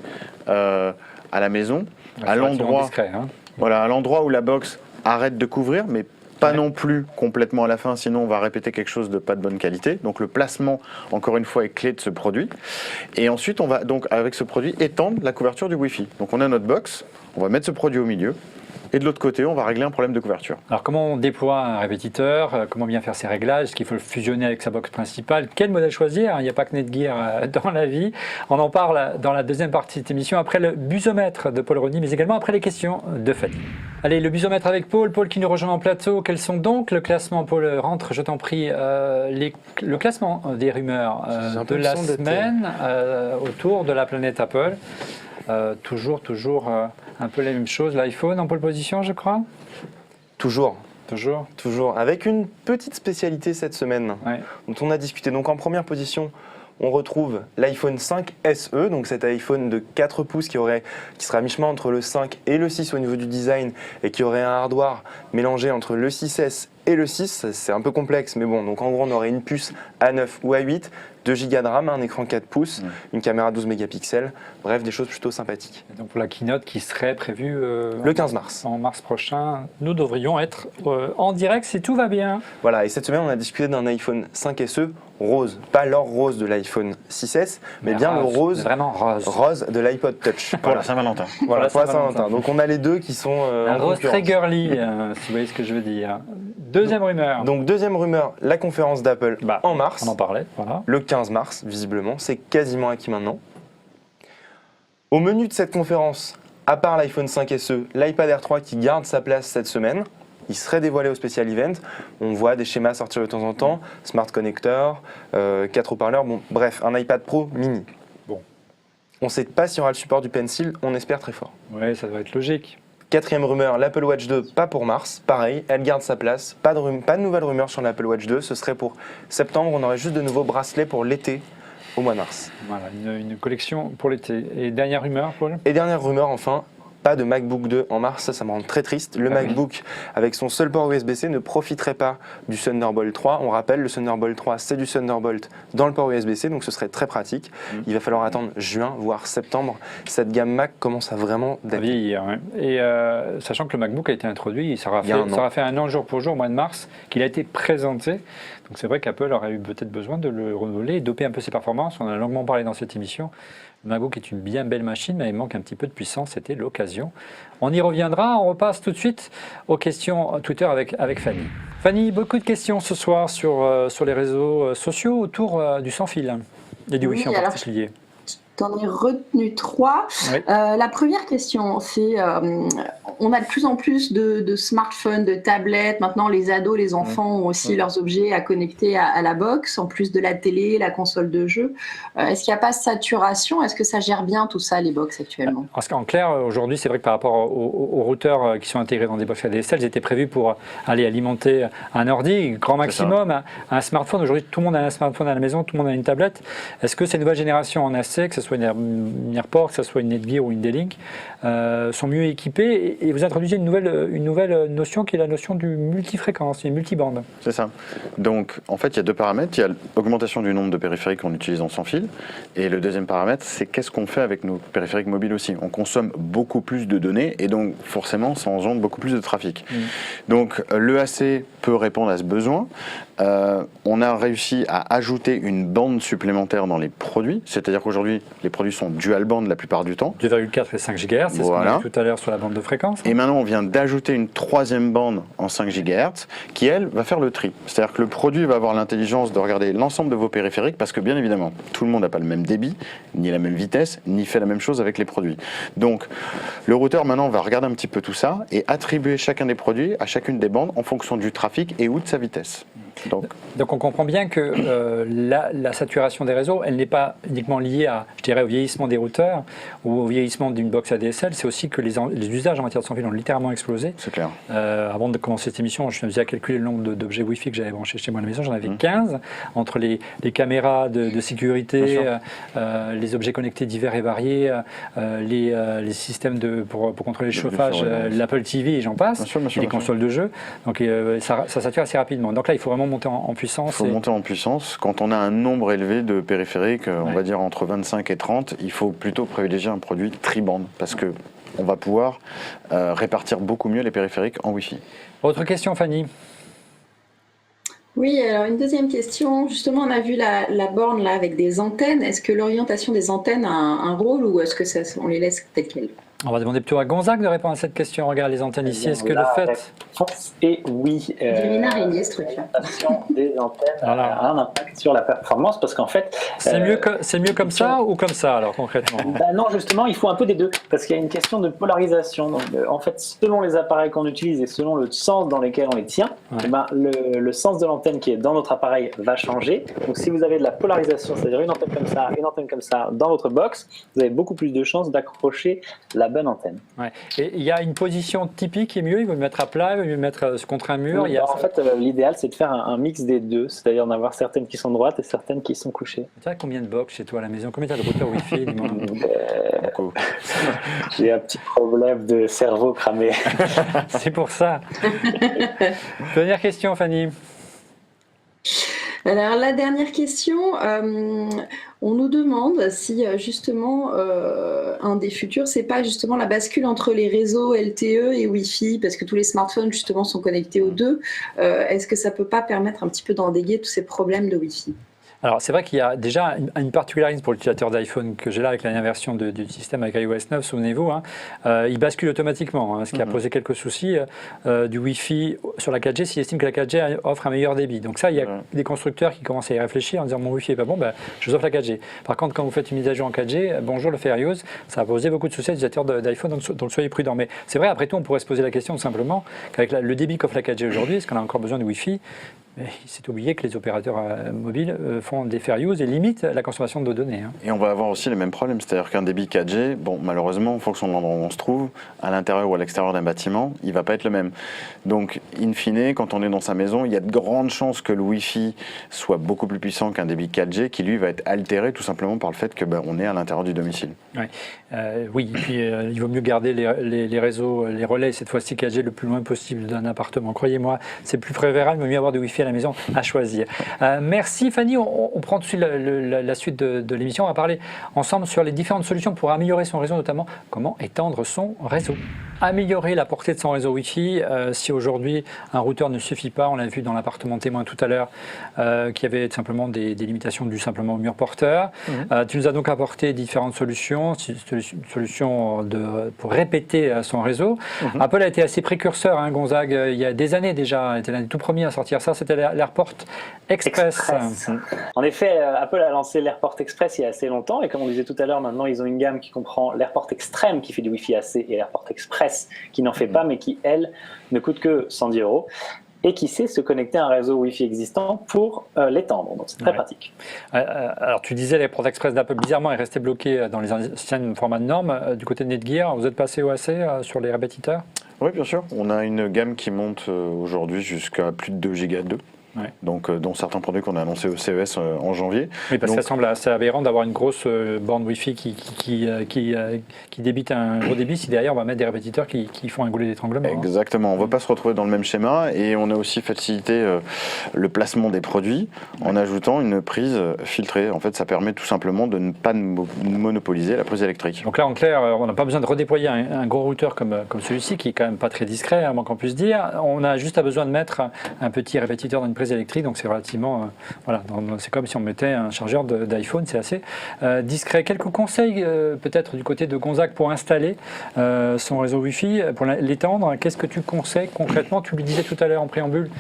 à la maison, à l'endroit... discret, hein. Voilà, à l'endroit où la box arrête de couvrir, mais pas non plus complètement à la fin, sinon on va répéter quelque chose de pas de bonne qualité. Donc le placement, encore une fois, est clé de ce produit. Et ensuite, on va donc, avec ce produit, étendre la couverture du Wi-Fi. Donc on a notre box, on va mettre ce produit au milieu. Et de l'autre côté, on va régler un problème de couverture. Alors comment on déploie un répétiteur? Comment bien faire ses réglages? Est-ce qu'il faut le fusionner avec sa box principale? Quel modèle choisir? Il n'y a pas que Netgear dans la vie. On en parle dans la deuxième partie de cette émission, après le busomètre de Paul Rony, mais également après les questions de Fanny. Allez, le busomètre avec Paul. Paul qui nous rejoint en plateau. Quels sont donc le classement? Paul, rentre, je t'en prie, le classement des rumeurs de la semaine autour de la planète Apple. Toujours un peu la même chose, l'iPhone en pole position, je crois. Toujours, avec une petite spécialité cette semaine dont on a discuté. Donc en première position, on retrouve l'iPhone 5 SE, donc cet iPhone de 4 pouces qui sera à mi-chemin entre le 5 et le 6 au niveau du design et qui aurait un hardware mélangé entre le 6S et le 6. C'est un peu complexe, mais bon, donc en gros on aurait une puce A9 ou A8, 2 Go de RAM, un écran 4 pouces, une caméra 12 mégapixels, bref, des choses plutôt sympathiques. Et donc pour la keynote qui serait prévue le 15 mars. En mars prochain, nous devrions être en direct si tout va bien. Voilà, et cette semaine on a discuté d'un iPhone 5 SE rose, pas l'or rose de l'iPhone 6S, mais bien rose, le rose, vraiment rose de l'iPod Touch. Pour la Saint-Valentin. Voilà, pour la Saint-Valentin. Donc on a les deux qui sont un en rose concurrence. très girly, si vous voyez ce que je veux dire. Deuxième rumeur. Donc deuxième rumeur, la conférence d'Apple en mars. On en parlait, voilà. Le 15 mars, visiblement, c'est quasiment acquis maintenant. Au menu de cette conférence, à part l'iPhone 5 SE, l'iPad Air 3 qui garde sa place cette semaine, il serait dévoilé au Special Event. On voit des schémas sortir de temps en temps, Smart Connector, 4 haut-parleurs, bon, bref, un iPad Pro mini. Bon. On ne sait pas s'il y aura le support du Pencil, on espère très fort. Oui, ça doit être logique. Quatrième rumeur, l'Apple Watch 2, pas pour mars. Pareil, elle garde sa place. Pas de nouvelles rumeurs sur l'Apple Watch 2. Ce serait pour septembre. On aurait juste de nouveaux bracelets pour l'été au mois de mars. Voilà, une collection pour l'été. Et dernière rumeur, Paul? Et dernière rumeur, enfin, pas de MacBook 2 en mars. Ça me rend très triste. Le MacBook, avec son seul port USB-C, ne profiterait pas du Thunderbolt 3. On rappelle, le Thunderbolt 3, c'est du Thunderbolt dans le port USB-C, donc ce serait très pratique. Il va falloir attendre juin, voire septembre. Cette gamme Mac commence à vraiment dater. Et sachant que le MacBook a été introduit, ça aura fait un an jour pour jour au mois de mars qu'il a été présenté. Donc c'est vrai qu'Apple aurait eu peut-être besoin de le renouveler et doper un peu ses performances. On en a longuement parlé dans cette émission. Le MacBook est une bien belle machine, mais il manque un petit peu de puissance. C'était l'occasion. On y reviendra. On repasse tout de suite aux questions Twitter avec Fanny. Fanny, beaucoup de questions ce soir sur les réseaux sociaux autour du sans-fil et du Wi-Fi en particulier. T'en ai retenu 3. Oui. La première question, c'est on a de plus en plus de smartphones, de tablettes. Maintenant, les ados, les enfants ont aussi leurs objets à connecter à la box, en plus de la télé, la console de jeu. Est-ce qu'il n'y a pas de saturation? Est-ce que ça gère bien tout ça, les box actuellement? Parce qu'en clair, aujourd'hui, c'est vrai que par rapport aux routeurs qui sont intégrés dans des box ADSL, ils étaient prévus pour aller alimenter un ordi, grand maximum, un smartphone. Aujourd'hui, tout le monde a un smartphone à la maison, tout le monde a une tablette. Est-ce que ces nouvelles générations en AC, que ce soit une AirPort, que ce soit une Netgear ou une D-Link, sont mieux équipées et vous introduisez une nouvelle notion qui est la notion du multifréquence, une multibande. C'est ça. Donc, en fait, il y a 2 paramètres. Il y a l'augmentation du nombre de périphériques qu'on utilise en sans fil. Et le deuxième paramètre, c'est qu'est-ce qu'on fait avec nos périphériques mobiles aussi. On consomme beaucoup plus de données et donc, forcément, ça engendre beaucoup plus de trafic. Donc, l'EAC peut répondre à ce besoin. On a réussi à ajouter une bande supplémentaire dans les produits. C'est-à-dire qu'aujourd'hui, les produits sont dual band la plupart du temps. 2,4 et 5 GHz, c'est ce qu'on a vu tout à l'heure sur la bande de fréquence. Et maintenant, on vient d'ajouter une 3e bande en 5 GHz qui, elle, va faire le tri. C'est-à-dire que le produit va avoir l'intelligence de regarder l'ensemble de vos périphériques parce que, bien évidemment, tout le monde n'a pas le même débit, ni la même vitesse, ni fait la même chose avec les produits. Donc, le routeur, maintenant, va regarder un petit peu tout ça et attribuer chacun des produits à chacune des bandes en fonction du trafic et ou de sa vitesse. Donc on comprend bien que la saturation des réseaux, elle n'est pas uniquement liée à, je dirais, au vieillissement des routeurs ou au vieillissement d'une box ADSL, c'est aussi que les usages en matière de sans fil ont littéralement explosé. C'est clair. Avant de commencer cette émission, je me suis calculé le nombre d'objets Wi-Fi que j'avais branchés chez moi à la maison, j'en avais 15, entre les caméras de sécurité, les objets connectés divers et variés, les systèmes pour contrôler le chauffage, l'Apple TV et j'en passe, les consoles de jeu. Donc ça sature assez rapidement. Donc là, il faut vraiment monter en puissance. Il faut monter en puissance. Quand on a un nombre élevé de périphériques, on va dire entre 25 et 30, il faut plutôt privilégier un produit tri-band parce que on va pouvoir répartir beaucoup mieux les périphériques en Wi-Fi. Autre question, Fanny? Oui, alors une deuxième question. Justement, on a vu la borne là avec des antennes. Est-ce que l'orientation des antennes a un rôle ou est-ce que on les laisse telles quelles? On va demander plutôt à Gonzague de répondre à cette question. Regarde les antennes ici. Est-ce que le fait... Et oui, une araignée, ce truc-là. Des antennes a un impact sur la performance parce qu'en fait... C'est mieux comme ça ou comme ça alors concrètement? Non, justement, il faut un peu des deux parce qu'il y a une question de polarisation. Donc, en fait, selon les appareils qu'on utilise et selon le sens dans lequel on les tient, le sens de l'antenne qui est dans notre appareil va changer. Donc si vous avez de la polarisation, c'est-à-dire une antenne comme ça dans votre box, vous avez beaucoup plus de chances d'accrocher la bonne antenne. Et il y a une position typique qui est mieux, il vaut le mettre à plat, il vaut le mettre contre un mur. En fait, l'idéal c'est de faire un mix des deux, c'est-à-dire d'avoir certaines qui sont droites et certaines qui sont couchées. Tu as combien de box chez toi à la maison? Combien tu as de routeurs Wi-Fi? J'ai un petit problème de cerveau cramé. C'est pour ça. Dernière question, Fanny. Alors la dernière question, on nous demande si justement un des futurs, c'est pas justement la bascule entre les réseaux LTE et Wi-Fi, parce que tous les smartphones justement sont connectés aux deux. Est-ce que ça peut pas permettre un petit peu d'endiguer tous ces problèmes de Wi-Fi? Alors c'est vrai qu'il y a déjà une particularité pour l'utilisateur d'iPhone que j'ai là avec la dernière version du système avec iOS 9, souvenez-vous, il bascule automatiquement, ce qui a posé quelques soucis du Wi-Fi sur la 4G s'il estime que la 4G offre un meilleur débit. Donc ça, il y a des constructeurs qui commencent à y réfléchir en disant mon Wi-Fi est pas bon, je vous offre la 4G. Par contre, quand vous faites une mise à jour en 4G, bonjour le fair use, ça a posé beaucoup de soucis aux utilisateurs d'iPhone, donc soyez prudents. Mais c'est vrai, après tout, on pourrait se poser la question tout simplement qu'avec le débit qu'offre la 4G aujourd'hui, est-ce qu'on a encore besoin de Wi-Fi? Mais il s'est oublié que les opérateurs mobiles font des fair use et limitent la consommation de données. Et on va avoir aussi les mêmes problèmes, c'est-à-dire qu'un débit 4G, malheureusement, en fonction de l'endroit où on se trouve, à l'intérieur ou à l'extérieur d'un bâtiment, il ne va pas être le même. Donc, in fine, quand on est dans sa maison, il y a de grandes chances que le Wi-Fi soit beaucoup plus puissant qu'un débit 4G, qui lui va être altéré tout simplement par le fait que on est à l'intérieur du domicile. Oui, et puis il vaut mieux garder les réseaux, les relais, cette fois-ci 4G, le plus loin possible d'un appartement. Croyez-moi, c'est plus préférable, il vaut mieux avoir du Wi-Fi à la maison à choisir. Merci Fanny, on prend tout de suite la suite de l'émission. On va parler ensemble sur les différentes solutions pour améliorer son réseau, notamment comment étendre son réseau. améliorer la portée de son réseau Wi-Fi. Si aujourd'hui un routeur ne suffit pas, on l'a vu dans l'appartement témoin tout à l'heure, qu'il y avait tout simplement des limitations dues simplement au mur porteur. Tu nous as donc apporté différentes solutions, pour répéter son réseau. Apple a été assez précurseur, hein, Gonzague, il y a des années déjà, était l'un des tout premiers à sortir ça, c'était l'AirPort Express. En effet, Apple a lancé l'AirPort Express il y a assez longtemps, et comme on disait tout à l'heure, maintenant ils ont une gamme qui comprend l'AirPort Extreme qui fait du Wi-Fi AC et l'AirPort Express qui n'en fait pas, mais qui, elle, ne coûte que 110 € et qui sait se connecter à un réseau Wi-Fi existant pour l'étendre. Donc c'est très pratique. Alors tu disais l'AirPort Express d'Apple bizarrement est resté bloqué dans les anciens formats de normes. Du côté de Netgear, vous êtes passé au AC sur les répétiteurs? Oui, bien sûr. On a une gamme qui monte aujourd'hui jusqu'à plus de 2 Go 2. Donc, dont certains produits qu'on a annoncés au CES en janvier. Oui, parce que ça semble assez aberrant d'avoir une grosse borne Wi-Fi qui débite un gros débit si derrière on va mettre des répétiteurs qui font un goulet d'étranglement. Exactement, on ne va pas se retrouver dans le même schéma, et on a aussi facilité le placement des produits en ajoutant une prise filtrée. En fait, ça permet tout simplement de ne pas monopoliser la prise électrique. Donc là, en clair, on n'a pas besoin de redéployer un gros routeur comme celui-ci, qui est quand même pas très discret, à moins qu'on puisse dire. On a juste besoin de mettre un petit répétiteur dans une prise électrique, donc c'est relativement c'est comme si on mettait un chargeur d'iPhone, c'est assez discret. Quelques conseils peut-être du côté de Gonzague pour installer son réseau Wi-Fi, pour l'étendre. Qu'est-ce que tu conseilles concrètement? Tu lui disais tout à l'heure en préambule,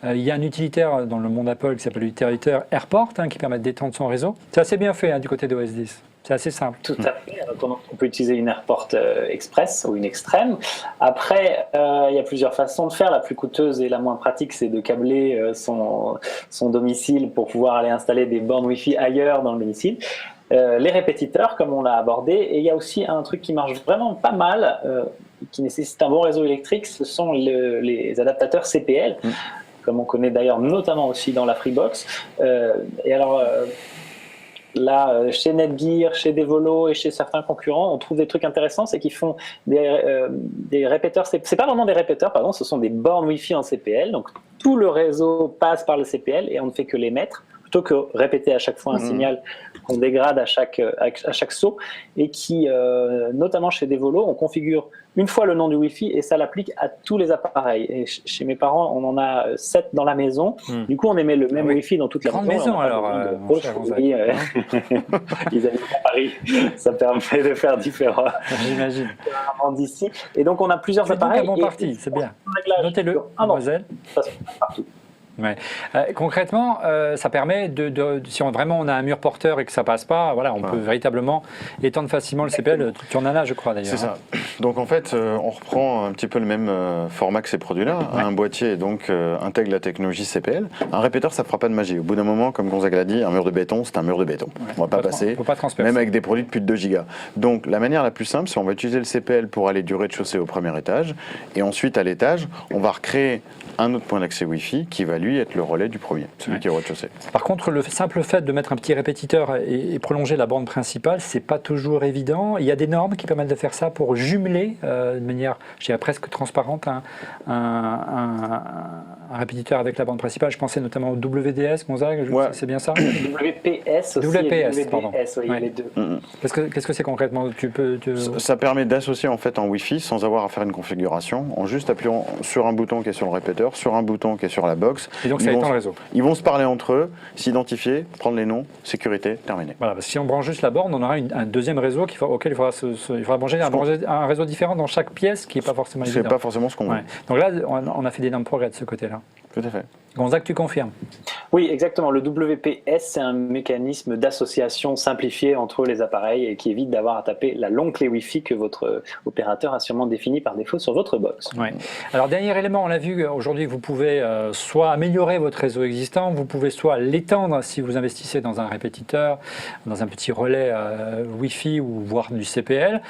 il y a un utilitaire dans le monde Apple qui s'appelle l'utilitaire AirPort, qui permet d'étendre son réseau. C'est assez bien fait du côté de OS X. C'est assez simple. Tout à fait. On peut utiliser une AirPort Express ou une Extreme. Après, il y a plusieurs façons de faire. La plus coûteuse et la moins pratique, c'est de câbler son domicile pour pouvoir aller installer des bornes Wi-Fi ailleurs dans le domicile. Les répétiteurs, comme on l'a abordé. Et il y a aussi un truc qui marche vraiment pas mal, qui nécessite un bon réseau électrique, ce sont les adaptateurs CPL, comme on connaît d'ailleurs notamment aussi dans la Freebox. Et alors... Là, chez Netgear, chez Devolo et chez certains concurrents, on trouve des trucs intéressants, c'est qu'ils font des répéteurs. C'est pas vraiment des répéteurs, pardon, ce sont des bornes Wi-Fi en CPL. Donc tout le réseau passe par le CPL et on ne fait que les mettre, plutôt que répéter à chaque fois un signal qu'on dégrade à chaque saut, et qui, notamment chez Devolo, on configure une fois le nom du Wi-Fi et ça l'applique à tous les appareils. Et chez mes parents, on en a 7 dans la maison. Du coup, on émet le même Wi-Fi dans toute la grande maison. Alors, ils habitent à Paris. Ça permet de faire différents. J'imagine. D'ici. Et donc, on a plusieurs appareils. C'est parti, c'est bien. Notez-le, mademoiselle. Ça se passe partout. Ouais. Concrètement, ça permet si vraiment on a un mur porteur et que ça passe pas, on peut véritablement étendre facilement le CPL. Tu en as là, je crois d'ailleurs. C'est ça. Donc en fait, on reprend un petit peu le même format que ces produits-là. Un boîtier donc intègre la technologie CPL. Un répéteur, ça ne fera pas de magie. Au bout d'un moment, comme Gonzague l'a dit, un mur de béton, c'est un mur de béton. On ne va pas passer, faut pas transpercer. même avec des produits de plus de 2 gigas. Donc la manière la plus simple, c'est qu'on va utiliser le CPL pour aller du rez-de-chaussée au premier étage, et ensuite à l'étage, on va recréer un autre point d'accès Wi-Fi qui va lui être le relais du premier, celui qui est au rez-de-chaussée. Par contre, le simple fait de mettre un petit répétiteur et prolonger la borne principale, c'est pas toujours évident. Il y a des normes qui permettent de faire ça pour jumeler de manière, je dirais, presque transparente un répétiteur avec la borne principale. Je pensais notamment au WDS, Gonzague, c'est bien ça? WPS aussi. WPS, pardon. Oui, il y a les deux. Qu'est-ce que c'est concrètement? Ça permet d'associer en fait en Wi-Fi sans avoir à faire une configuration, en juste appuyant sur un bouton qui est sur le répéteur, sur un bouton qui est sur la box. Et donc ça étend le réseau. Ils vont se parler entre eux, s'identifier, prendre les noms, sécurité, terminé. Voilà, parce que si on branche juste la borne, on aura un deuxième réseau auquel il faudra brancher un réseau différent dans chaque pièce, qui n'est pas forcément évident. C'est pas forcément ce qu'on veut. Donc là, on a fait d'énormes progrès de ce côté-là. Tout à fait. Gonzague, tu confirmes? Oui, exactement. Le WPS, c'est un mécanisme d'association simplifié entre les appareils et qui évite d'avoir à taper la longue clé Wi-Fi que votre opérateur a sûrement définie par défaut sur votre box. Ouais. Alors, dernier élément, on l'a vu aujourd'hui, vous pouvez soit améliorer votre réseau existant, vous pouvez soit l'étendre si vous investissez dans un répétiteur, dans un petit relais Wi-Fi ou voire du CPL.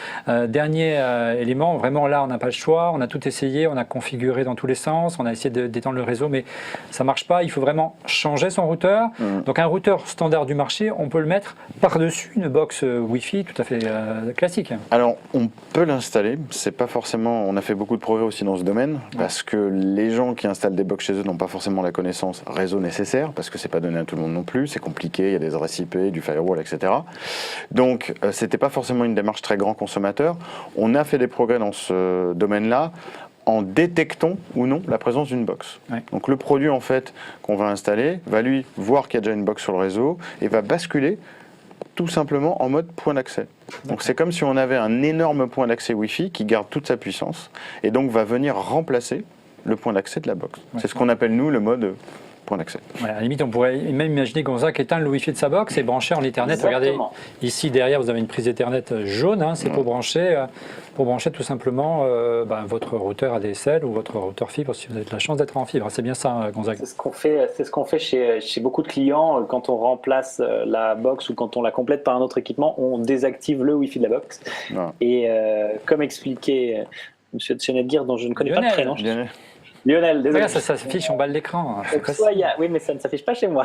Dernier élément, vraiment là, on n'a pas le choix, on a tout essayé, on a configuré dans tous les sens, on a essayé d'étendre le réseau, mais ça marche pas, il faut vraiment changer son routeur. Donc un routeur standard du marché, on peut le mettre par-dessus une box Wi-Fi tout à fait classique. Alors, on peut l'installer, c'est pas forcément, on a fait beaucoup de progrès aussi dans ce domaine, parce que les gens qui installent des box chez eux n'ont pas forcément la connaissance réseau nécessaire, parce que c'est pas donné à tout le monde non plus, c'est compliqué, il y a des adresses IP, du firewall, etc. Donc, c'était pas forcément une démarche très grand consommateur. On a fait des progrès dans ce domaine-là, en détectant ou non la présence d'une box. Ouais. Donc le produit en fait qu'on va installer va lui voir qu'il y a déjà une box sur le réseau et va basculer tout simplement en mode point d'accès. Donc c'est comme si on avait un énorme point d'accès Wi-Fi qui garde toute sa puissance et donc va venir remplacer le point d'accès de la box. Ouais. C'est ce qu'on appelle nous le mode point d'accès. Ouais, à la limite, on pourrait même imaginer Gonzague éteindre le Wi-Fi de sa box et brancher en Ethernet. Regardez, ici derrière, vous avez une prise Ethernet jaune, hein, c'est pour brancher tout simplement votre routeur ADSL ou votre routeur fibre si vous avez la chance d'être en fibre. C'est bien ça, Gonzague. C'est ce qu'on fait chez beaucoup de clients quand on remplace la box ou quand on la complète par un autre équipement, on désactive le Wi-Fi de la box. Ouais. Et comme expliqué M. Tchenedguir, dont je ne connais pas le prénom. Lionel, désolé. Regarde, ça s'affiche en bas de l'écran. Oui, mais ça ne s'affiche pas chez moi.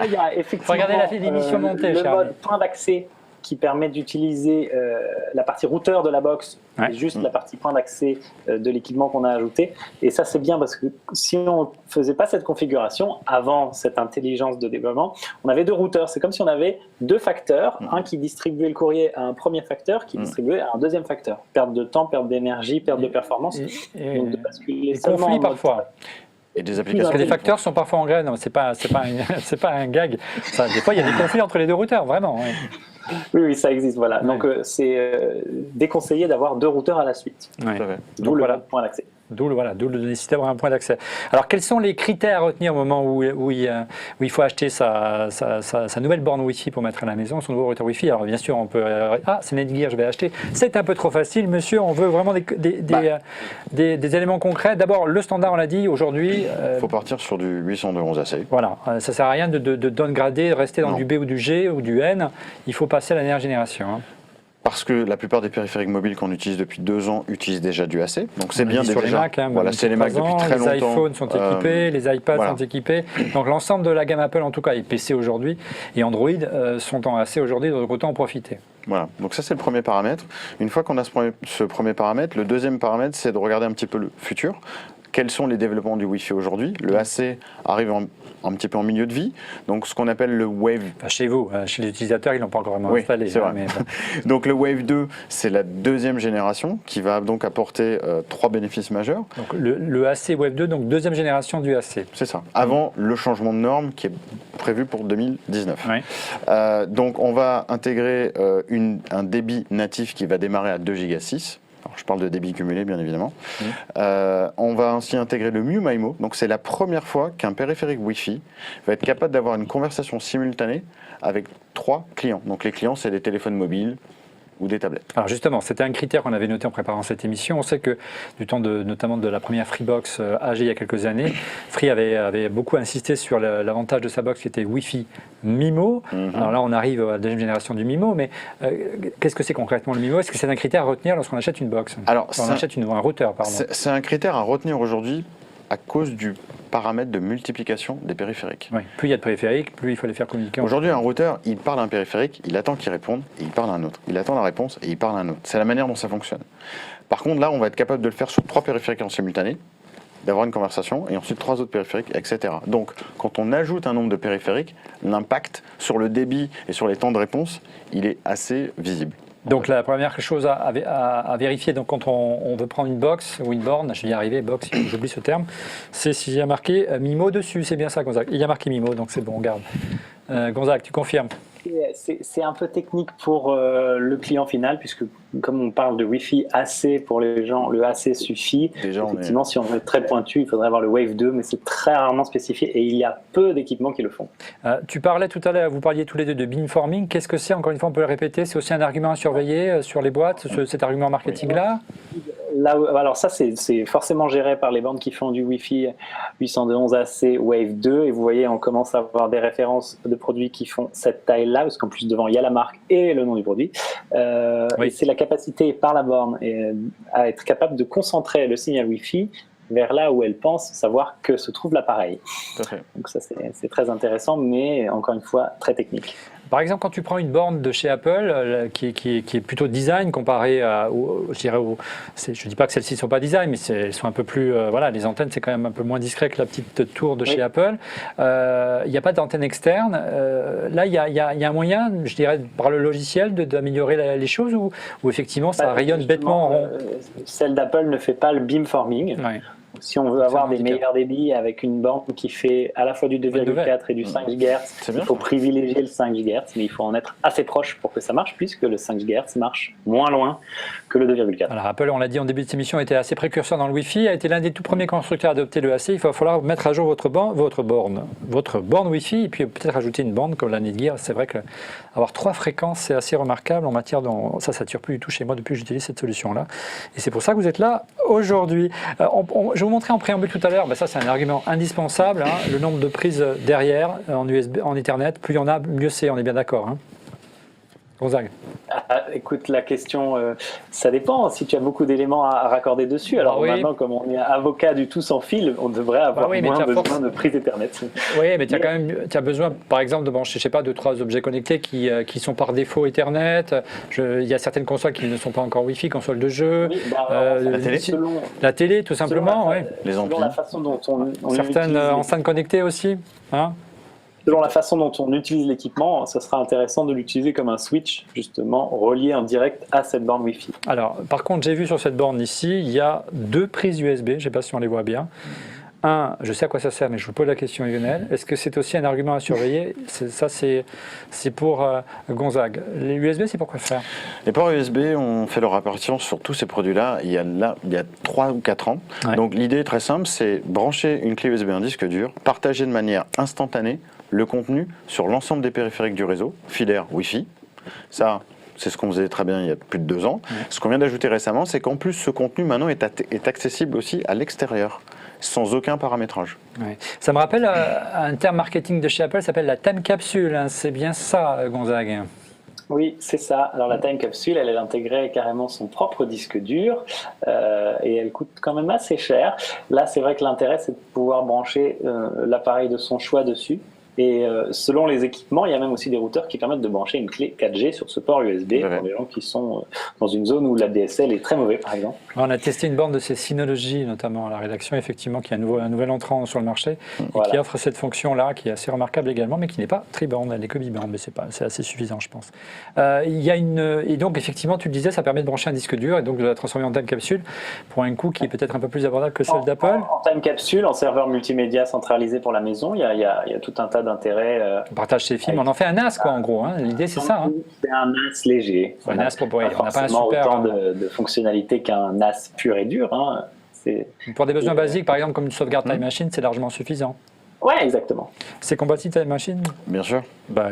Il y a effectivement regardez la l'émission montée, le cher mode ami. point d'accès qui permet d'utiliser la partie routeur de la box, Ouais. et juste la partie point d'accès de l'équipement qu'on a ajouté. Et ça, c'est bien parce que si on ne faisait pas cette configuration, avant cette intelligence de développement, on avait deux routeurs. C'est comme si on avait deux facteurs, un qui distribuait le courrier à un premier facteur, qui distribuait à un deuxième facteur. Perte de temps, perte d'énergie, perte de performance. Donc de basculer Et seulement en conflit mode- parfois. Et des Parce applications. que les facteurs sont parfois en graine. Non, c'est pas un gag. Ça, des fois, il y a des conflits entre les deux routeurs, vraiment. Ouais. Oui, ça existe, voilà. Donc c'est déconseillé d'avoir deux routeurs à la suite. Ouais. Tout à fait. D'où Donc, le voilà. point d'accès. D'où la nécessité d'avoir un point d'accès. Alors, quels sont les critères à retenir au moment où il faut acheter sa nouvelle borne Wi-Fi pour mettre à la maison, son nouveau routeur Wi-Fi? Alors, bien sûr, on peut... c'est Netgear, je vais acheter. C'est un peu trop facile, monsieur. On veut vraiment des éléments concrets. D'abord, le standard, on l'a dit, aujourd'hui... Il faut partir sur du 802.11 AC. Voilà, ça ne sert à rien de downgrader, de rester dans Non. du B ou du G ou du N. Il faut passer à la dernière génération. Hein. Parce que la plupart des périphériques mobiles qu'on utilise depuis 2 ans utilisent déjà du AC. Donc c'est On l'a bien dit sur déjà. les Mac, hein, Voilà, depuis c'est les Mac 3 depuis ans, très longtemps. les iPhones sont équipés, les iPads voilà. sont équipés. Donc l'ensemble de la gamme Apple en tout cas, et PC aujourd'hui, et Android sont en AC aujourd'hui, donc autant en profiter. Voilà, donc ça c'est le premier paramètre. Une fois qu'on a ce premier paramètre, le deuxième paramètre c'est de regarder un petit peu le futur. Quels sont les développements du Wi-Fi aujourd'hui? Le AC arrive un petit peu en milieu de vie, donc ce qu'on appelle le Wave. Enfin, chez vous, chez les utilisateurs, ils ne l'ont pas encore vraiment Oui, installé. c'est vrai. Mais bon. Donc le Wave 2, c'est la deuxième génération qui va donc apporter 3 bénéfices majeurs. Donc le AC Wave 2, donc deuxième génération du AC. C'est ça, avant le changement de norme qui est prévu pour 2019. Ouais. Donc on va intégrer un débit natif qui va démarrer à 2 Go 6. Alors, je parle de débit cumulé, bien évidemment. On va ainsi intégrer le MIMO. Donc, c'est la première fois qu'un périphérique Wi-Fi va être capable d'avoir une conversation simultanée avec 3 clients. Donc, les clients, c'est des téléphones mobiles ou des tablettes. Alors justement, c'était un critère qu'on avait noté en préparant cette émission. On sait que du temps notamment de la première Freebox AG il y a quelques années, Free avait beaucoup insisté sur l'avantage de sa box qui était Wi-Fi MIMO. Alors là, on arrive à la deuxième génération du MIMO, mais qu'est-ce que c'est concrètement le MIMO? Est-ce que c'est un critère à retenir lorsqu'on achète une box? Alors, on achète un routeur, pardon. C'est un critère à retenir aujourd'hui à cause du paramètre de multiplication des périphériques. Oui. Plus il y a de périphériques, plus il faut les faire communiquer. Aujourd'hui, un routeur, il parle à un périphérique, il attend qu'il réponde et il parle à un autre. Il attend la réponse et il parle à un autre. C'est la manière dont ça fonctionne. Par contre, là, on va être capable de le faire sur 3 périphériques en simultané, d'avoir une conversation et ensuite 3 autres périphériques, etc. Donc, quand on ajoute un nombre de périphériques, l'impact sur le débit et sur les temps de réponse, il est assez visible. Donc la première chose à vérifier, donc quand on veut prendre une box ou une borne, je vais y arriver, box, j'oublie ce terme, c'est s'il y a marqué MIMO dessus, c'est bien ça Gonzague. Il y a marqué MIMO, donc c'est bon, on garde. Gonzague, tu confirmes? C'est un peu technique pour le client final, puisque comme on parle de Wi-Fi AC pour les gens, le AC suffit. Déjà, effectivement, si on veut être très pointu, il faudrait avoir le Wave 2, mais c'est très rarement spécifié et il y a peu d'équipements qui le font. Tu parlais tout à l'heure, vous parliez tous les deux de beamforming. Qu'est-ce que c'est? Encore une fois, on peut le répéter, c'est aussi un argument à surveiller sur les boîtes, cet argument marketing-là? Alors ça, c'est forcément géré par les bandes qui font du Wi-Fi 802.11ac Wave 2, et vous voyez, on commence à avoir des références de produits qui font cette taille-là, parce qu'en plus devant, il y a la marque et le nom du produit. Oui. Et c'est la capacité par la borne à être capable de concentrer le signal Wi-Fi vers là où elle pense savoir que se trouve l'appareil. Tout à fait. Donc ça, c'est très intéressant, mais encore une fois, très technique. Par exemple, quand tu prends une borne de chez Apple, qui est plutôt design comparée je ne dis pas que celles-ci ne sont pas design, mais elles sont un peu plus, voilà, les antennes c'est quand même un peu moins discret que la petite tour de chez Apple. Il n'y a pas d'antenne externe. Là, il y a un moyen, je dirais, par le logiciel, d'améliorer les choses, ou effectivement ça rayonne bêtement en rond. Celle d'Apple ne fait pas le beamforming. Ouais. Si on veut avoir des meilleurs débits avec une borne qui fait à la fois du 2,4 et du 5 GHz, il faut privilégier le 5 GHz, mais il faut en être assez proche pour que ça marche, puisque le 5 GHz marche moins loin que le 2,4. Alors Apple, on l'a dit en début de cette émission, était assez précurseur dans le Wi-Fi, a été l'un des tout premiers constructeurs à adopter le AC. Il va falloir mettre à jour votre borne Wi-Fi, et puis peut-être ajouter une borne comme la Netgear. C'est vrai que avoir 3 fréquences, c'est assez remarquable en matière de... Ça ne tire plus du tout chez moi depuis que j'utilise cette solution-là. Et c'est pour ça que vous êtes là aujourd'hui. Je vous montrais en préambule tout à l'heure, ça c'est un argument indispensable, hein, le nombre de prises derrière en USB, en Ethernet, plus il y en a, mieux c'est, on est bien d'accord. Hein. Gonzague. Écoute, la question, ça dépend si tu as beaucoup d'éléments à raccorder dessus. Alors maintenant, comme on est avocat du tout sans fil, on devrait avoir moins besoin de prise Ethernet. Oui, mais tu as quand même besoin, par exemple, de brancher, je sais pas, 2-3 objets connectés qui sont par défaut Ethernet. Il y a certaines consoles qui ne sont pas encore Wi-Fi, consoles de jeu. Oui, la télé, tout simplement. Les amplis. Selon la façon dont on certaines enceintes connectées aussi. Hein. Selon la façon dont on utilise l'équipement, ça sera intéressant de l'utiliser comme un switch, justement, relié en direct à cette borne Wi-Fi. Alors, par contre, j'ai vu sur cette borne ici, il y a 2 prises USB, je ne sais pas si on les voit bien. Un, je sais à quoi ça sert, mais je vous pose la question, Lionel. Est-ce que c'est aussi un argument à surveiller? Ça, c'est pour Gonzague. Les USB, c'est pour quoi faire? Les ports USB, on fait leur apparition sur tous ces produits-là il y a 3 ou 4 ans. Ouais. Donc l'idée est très simple, c'est brancher une clé USB à un disque dur, partager de manière instantanée le contenu sur l'ensemble des périphériques du réseau, filaire, Wi-Fi. Ça, c'est ce qu'on faisait très bien il y a plus de 2 ans. Ouais. Ce qu'on vient d'ajouter récemment, c'est qu'en plus, ce contenu maintenant est accessible aussi à l'extérieur, sans aucun paramétrage. Ouais. Ça me rappelle un terme marketing de chez Apple, ça s'appelle la time capsule. Hein. C'est bien ça, Gonzague? Oui, c'est ça. Alors la time capsule, elle intégrait carrément son propre disque dur et elle coûte quand même assez cher. Là, c'est vrai que l'intérêt, c'est de pouvoir brancher l'appareil de son choix dessus. Et selon les équipements, il y a même aussi des routeurs qui permettent de brancher une clé 4G sur ce port USB pour les gens qui sont dans une zone où la DSL est très mauvaise, par exemple. On a testé une borne de ces Synology, notamment à la rédaction, effectivement, qui est un nouvel entrant sur le marché et qui offre cette fonction-là, qui est assez remarquable également, mais qui n'est pas tri-borne, elle n'est que bi-borne, mais c'est assez suffisant, je pense. Et donc, effectivement, tu le disais, ça permet de brancher un disque dur et donc de la transformer en time capsule pour un coût qui est peut-être un peu plus abordable que celle d'Apple. En time capsule, en serveur multimédia centralisé pour la maison, il y a tout un tas d'intérêt. On partage ses films, on en fait un NAS, quoi, en gros. Hein. L'idée, c'est ça. Hein. C'est un NAS léger. Un NAS pour on n'a pas un super... autant de fonctionnalités qu'un NAS pur et dur. Hein. Pour des besoins basiques, par exemple, comme une sauvegarde Time Machine, c'est largement suffisant. Ouais, exactement. C'est compatible Time Machine? Bien sûr.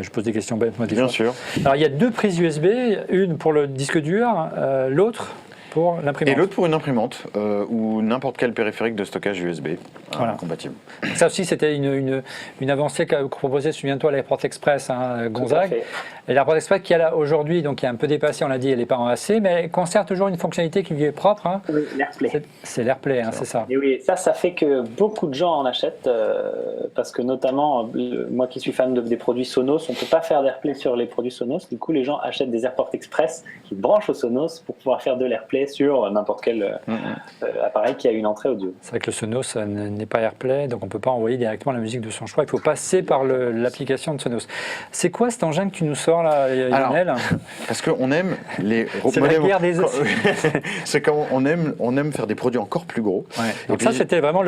Je pose des questions bêtes, moi, des Bien fois. sûr. Alors, il y a 2 prises USB, une pour le disque dur, l'autre pour l'imprimante. Et l'autre pour une imprimante ou n'importe quel périphérique de stockage USB compatible. Ça aussi, c'était une avancée que proposait, souviens-toi, l'Airport Express, hein, Gonzague. Et l'Airport Express qui a aujourd'hui, donc qui est un peu dépassé, on l'a dit, elle n'est pas en AC, mais elle conserve toujours une fonctionnalité qui lui est propre. Hein. Oui, l'AirPlay. C'est l'AirPlay, hein, c'est ça. Et oui, ça fait que beaucoup de gens en achètent, parce que notamment, moi qui suis fan des produits Sonos, on ne peut pas faire d'AirPlay sur les produits Sonos. Du coup, les gens achètent des Airport Express qui branchent au Sonos pour pouvoir faire de l'AirPlay sur n'importe quel appareil qui a une entrée audio. C'est vrai que le Sonos n'est pas AirPlay, donc on ne peut pas envoyer directement la musique de son choix. Il faut passer par l'application de Sonos. C'est quoi cet engin que tu nous sors là, Lionel? Parce qu'on aime les... C'est la guerre des... C'est quand on aime faire des produits encore plus gros. Ouais. Donc ça, c'était vraiment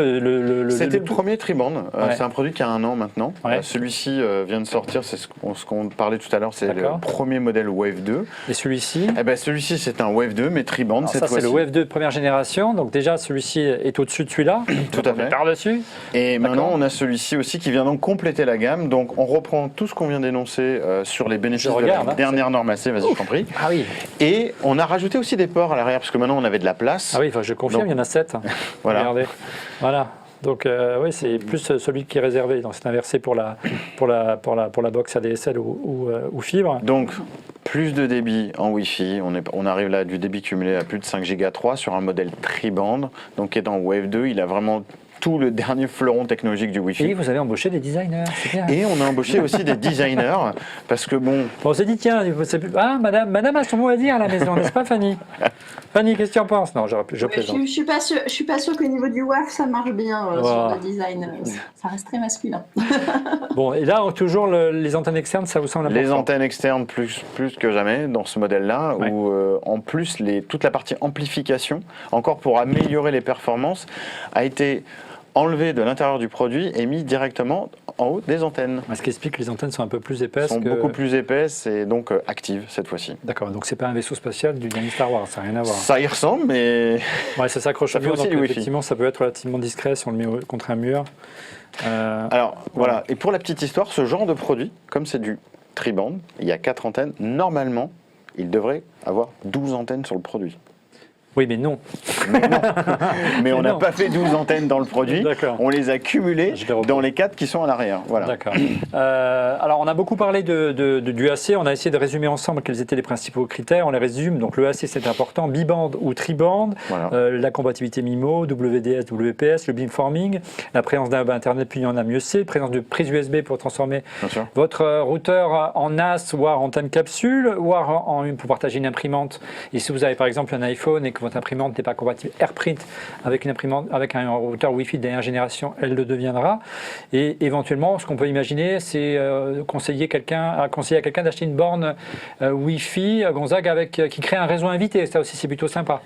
C'était le premier tri-band. Ouais. C'est un produit qui a 1 an maintenant. Ouais. Celui-ci vient de sortir, c'est ce qu'on parlait tout à l'heure, c'est le premier modèle Wave 2. Et celui-ci? Celui-ci, c'est un Wave 2, mais tri-band cette fois-ci. Ça, c'est le Wave 2 de première génération. Donc déjà, celui-ci est au-dessus de celui-là. Tout à fait. Par-dessus. Et maintenant, on a celui-ci aussi qui vient donc compléter la gamme. Donc on reprend tout ce qu'on vient d'énoncer sur les bénéfices de la dernière norme AC. Vas-y, je t'en prie. Ah oui. Et on a rajouté aussi des ports à l'arrière, parce que maintenant, on avait de la place. Ah oui, je confirme, il y en a 7. Voilà. Regardez. Voilà. Donc oui, c'est plus celui qui est réservé. Donc c'est inversé pour la box ADSL ou fibre. Donc, plus de débit en Wi-Fi. On arrive là du débit cumulé à plus de 5 Go 3 sur un modèle tri-band. Donc, qui est en Wave 2. Il a vraiment tout le dernier fleuron technologique du Wi-Fi. Et vous avez embauché des designers, c'est bien. Et on a embauché aussi des designers parce que bon... On s'est dit, tiens, madame a son mot à dire à la maison, n'est-ce pas Fanny? Fanny, qu'est-ce que tu en penses? Non, je plaisante. Je suis pas sûre qu'au niveau du WAF, ça marche bien sur le design. Ça reste très masculin. Bon, et là, toujours les antennes externes, ça vous semble important? Les antennes externes plus que jamais dans ce modèle-là, Ouais. où en plus toute la partie amplification, encore pour améliorer les performances, a été enlevée de l'intérieur du produit et mis directement en haut des antennes. Ce qui explique que les antennes sont un peu plus épaisses. Elles sont beaucoup plus épaisses et donc actives cette fois-ci. D'accord, donc c'est pas un vaisseau spatial du dernier Star Wars, ça n'a rien à voir. Ça y ressemble, mais Ouais, ça s'accroche au Ça fait mur, aussi donc du Wi-Fi. effectivement ça peut être relativement discret si on le met contre un mur. alors voilà. Et pour la petite histoire, ce genre de produit, comme c'est du tri-band, il y a 4 antennes, normalement, il devrait avoir 12 antennes sur le produit. Oui, mais non. Mais on n'a non. pas fait 12 antennes dans le produit, D'accord. on les a cumulées Je les reprends. dans les 4 qui sont à l'arrière. Voilà. D'accord. Alors, on a beaucoup parlé du AC. On a essayé de résumer ensemble quels étaient les principaux critères. On les résume. Donc, le AC, c'est important. Biband ou triband, Voilà. la compatibilité MIMO, WDS, WPS, le beamforming, la présence d'un Internet, puis il y en a mieux c'est, présence de prise USB pour transformer Bien sûr. votre routeur en NAS, voire en TAN capsule, voire pour partager une imprimante. Et si vous avez par exemple un iPhone et que votre imprimante n'est pas compatible AirPrint avec une imprimante, avec un routeur Wi-Fi de dernière génération, elle le deviendra. Et éventuellement, ce qu'on peut imaginer, c'est conseiller à quelqu'un d'acheter une borne Wi-Fi, Gonzague, qui crée un réseau invité. Ça aussi, c'est plutôt sympa.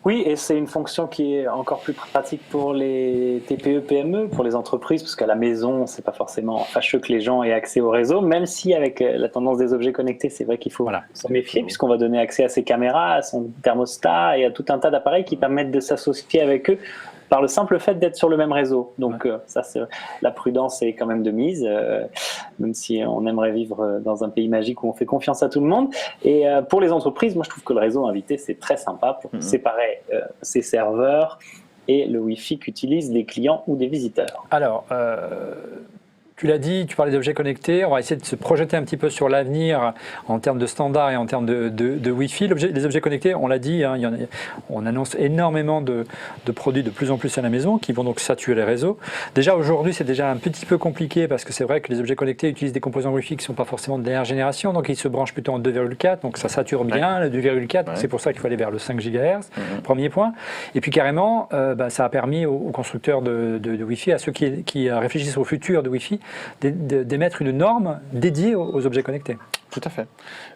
Oui, et c'est une fonction qui est encore plus pratique pour les TPE, PME, pour les entreprises, parce qu'à la maison, c'est pas forcément fâcheux que les gens aient accès au réseau, même si avec la tendance des objets connectés, c'est vrai qu'il faut s'en méfier, puisqu'on va donner accès à ses caméras, à son thermostat et à tout un tas d'appareils qui permettent de s'associer avec eux par le simple fait d'être sur le même réseau. Donc ça, la prudence est quand même de mise, même si on aimerait vivre dans un pays magique où on fait confiance à tout le monde. Et pour les entreprises, moi je trouve que le réseau invité, c'est très sympa pour séparer ses serveurs et le Wi-Fi qu'utilisent les clients ou des visiteurs. Alors, tu l'as dit, tu parlais d'objets connectés. On va essayer de se projeter un petit peu sur l'avenir en termes de standards et en termes de Wi-Fi. Les objets connectés, on l'a dit, hein, on annonce énormément de produits de plus en plus à la maison qui vont donc saturer les réseaux. Déjà aujourd'hui, c'est déjà un petit peu compliqué parce que c'est vrai que les objets connectés utilisent des composants Wi-Fi qui ne sont pas forcément de dernière génération, donc ils se branchent plutôt en 2,4, donc ça sature bien le 2,4. C'est pour ça qu'il faut aller vers le 5 GHz, premier point. Et puis carrément, ça a permis aux constructeurs de Wi-Fi, à ceux qui réfléchissent au futur de Wi-Fi, d'émettre une norme dédiée aux objets connectés. Tout à fait.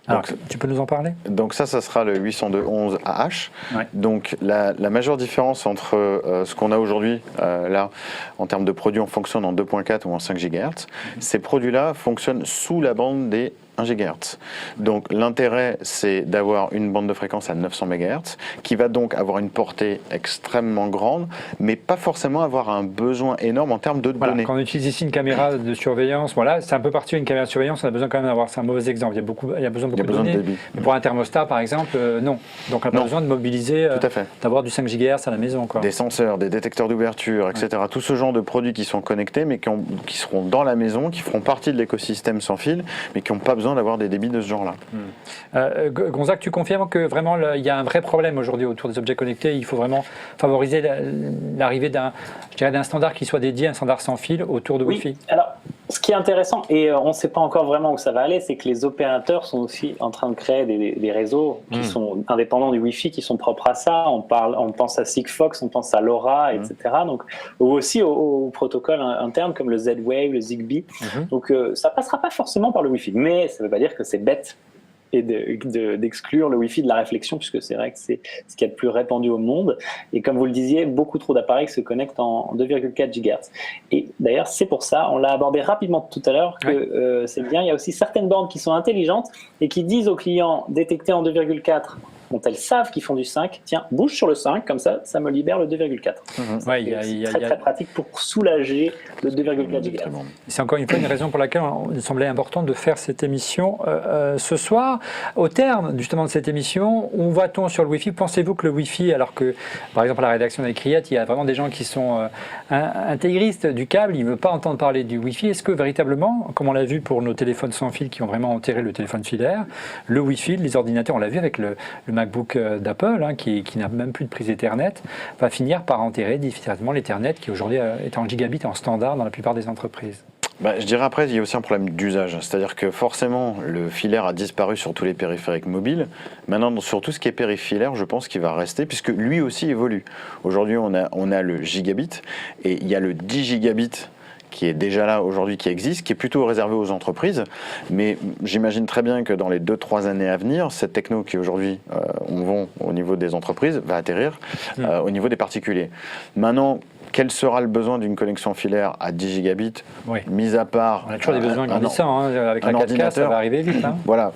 Alors, Donc, tu peux nous en parler? Donc ça sera le 802.11 AH. Ouais. Donc la majeure différence entre ce qu'on a aujourd'hui, là, en termes de produits, on fonctionne en 2.4 ou en 5 GHz. Ces produits-là fonctionnent sous la bande des 1 GHz. Donc l'intérêt, c'est d'avoir une bande de fréquence à 900 MHz, qui va donc avoir une portée extrêmement grande, mais pas forcément avoir un besoin énorme en termes de données. Quand on utilise ici une caméra de surveillance, voilà, c'est un peu particulier une caméra de surveillance, on a besoin quand même d'avoir, c'est un mauvais exemple, il y a besoin de beaucoup de données. Mais pour un thermostat, par exemple, non. Donc on n'a pas besoin de mobiliser, Tout à fait. d'avoir du 5 GHz à la maison. Quoi. Des senseurs, des détecteurs d'ouverture, etc. Tout ce genre de produits qui sont connectés, mais qui seront dans la maison, qui feront partie de l'écosystème sans fil, mais qui n'ont pas besoin d'avoir des débits de ce genre-là. Gonzague, tu confirmes que vraiment il y a un vrai problème aujourd'hui autour des objets connectés. Il faut vraiment favoriser l'arrivée d'un standard qui soit dédié, un standard sans fil autour de Wi-Fi. Alors, ce qui est intéressant, et on ne sait pas encore vraiment où ça va aller, c'est que les opérateurs sont aussi en train de créer des réseaux qui sont indépendants du Wi-Fi, qui sont propres à ça. On pense à Sigfox, on pense à LoRa, etc. Donc, ou aussi aux protocoles internes comme le Z-Wave, le Zigbee. Donc, ça ne passera pas forcément par le Wi-Fi. Mais ça ne veut pas dire que c'est bête et d'exclure le Wi-Fi de la réflexion, puisque c'est vrai que c'est ce qu'il y a de plus répandu au monde. Et comme vous le disiez, beaucoup trop d'appareils se connectent en 2,4 GHz. Et d'ailleurs, c'est pour ça, on l'a abordé rapidement tout à l'heure, que c'est bien, il y a aussi certaines bornes qui sont intelligentes et qui disent aux clients détectés en 2,4 dont elles savent qu'ils font du 5, tiens, bouge sur le 5, comme ça me libère le 2,4. Ouais, il y a- Très pratique pour soulager le 2,4 GHz. C'est encore une fois une raison pour laquelle il semblait important de faire cette émission ce soir. Au terme justement de cette émission, où va-t-on sur le Wi-Fi? Pensez-vous que le Wi-Fi, alors que par exemple à la rédaction d'Ecriette, il y a vraiment des gens qui sont intégristes du câble, ils ne veulent pas entendre parler du Wi-Fi, est-ce que véritablement, comme on l'a vu pour nos téléphones sans fil qui ont vraiment enterré le téléphone filaire, le Wi-Fi, les ordinateurs, on l'a vu avec le MacBook d'Apple, qui n'a même plus de prise Ethernet, va finir par enterrer définitivement l'Ethernet qui aujourd'hui est en gigabit en standard dans la plupart des entreprises? Je dirais après, il y a aussi un problème d'usage. C'est-à-dire que forcément, le filaire a disparu sur tous les périphériques mobiles. Maintenant, sur tout ce qui est périfilaire, je pense qu'il va rester, puisque lui aussi évolue. Aujourd'hui, on a le gigabit, et il y a le 10 gigabits qui est déjà là aujourd'hui, qui existe, qui est plutôt réservé aux entreprises. Mais j'imagine très bien que dans les 2-3 années à venir, cette techno qui aujourd'hui, on vend au niveau des entreprises, va atterrir au niveau des particuliers. Maintenant, quel sera le besoin d'une connexion filaire à 10 gigabits, mis à part... On a toujours des besoins grandissants, avec la 4K, ça va arriver vite. Voilà,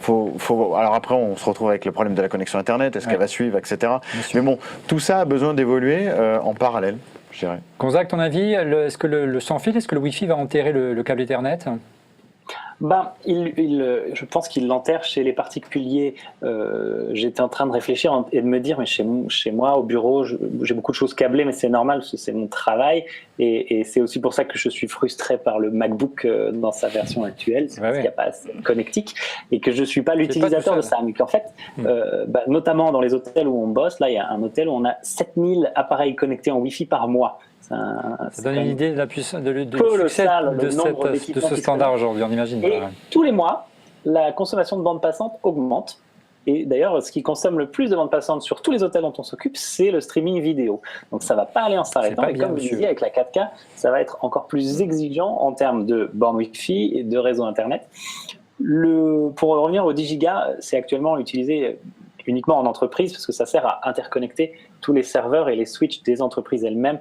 alors après on se retrouve avec le problème de la connexion Internet, est-ce qu'elle va suivre, etc. Mais bon, tout ça a besoin d'évoluer en parallèle, je dirais. Gonzague, ton avis, est-ce que le sans fil, est-ce que le Wi-Fi va enterrer le câble Ethernet? Je pense qu'il l'enterre chez les particuliers. J'étais en train de réfléchir et de me dire, mais chez moi, au bureau, j'ai beaucoup de choses câblées, mais c'est normal, parce que c'est mon travail. Et c'est aussi pour ça que je suis frustré par le MacBook dans sa version actuelle, c'est parce qu'il n'y a pas assez de connectique, et que je ne suis pas l'utilisateur de ça. Mais qu'en fait, notamment dans les hôtels où on bosse, là, il y a un hôtel où on a 7000 appareils connectés en Wi-Fi par mois. Ça donne une idée de la puissance, du succès de ce standard aujourd'hui, on imagine. Et tous les mois, la consommation de bande passante augmente. Et d'ailleurs, ce qui consomme le plus de bande passante sur tous les hôtels dont on s'occupe, c'est le streaming vidéo. Donc ça ne va pas aller en s'arrêtant. Et comme vous disiez, avec la 4K, ça va être encore plus exigeant en termes de borne Wi-Fi et de réseau Internet. Pour revenir au 10 gigas, c'est actuellement utilisé uniquement en entreprise, parce que ça sert à interconnecter tous les serveurs et les switches des entreprises elles-mêmes.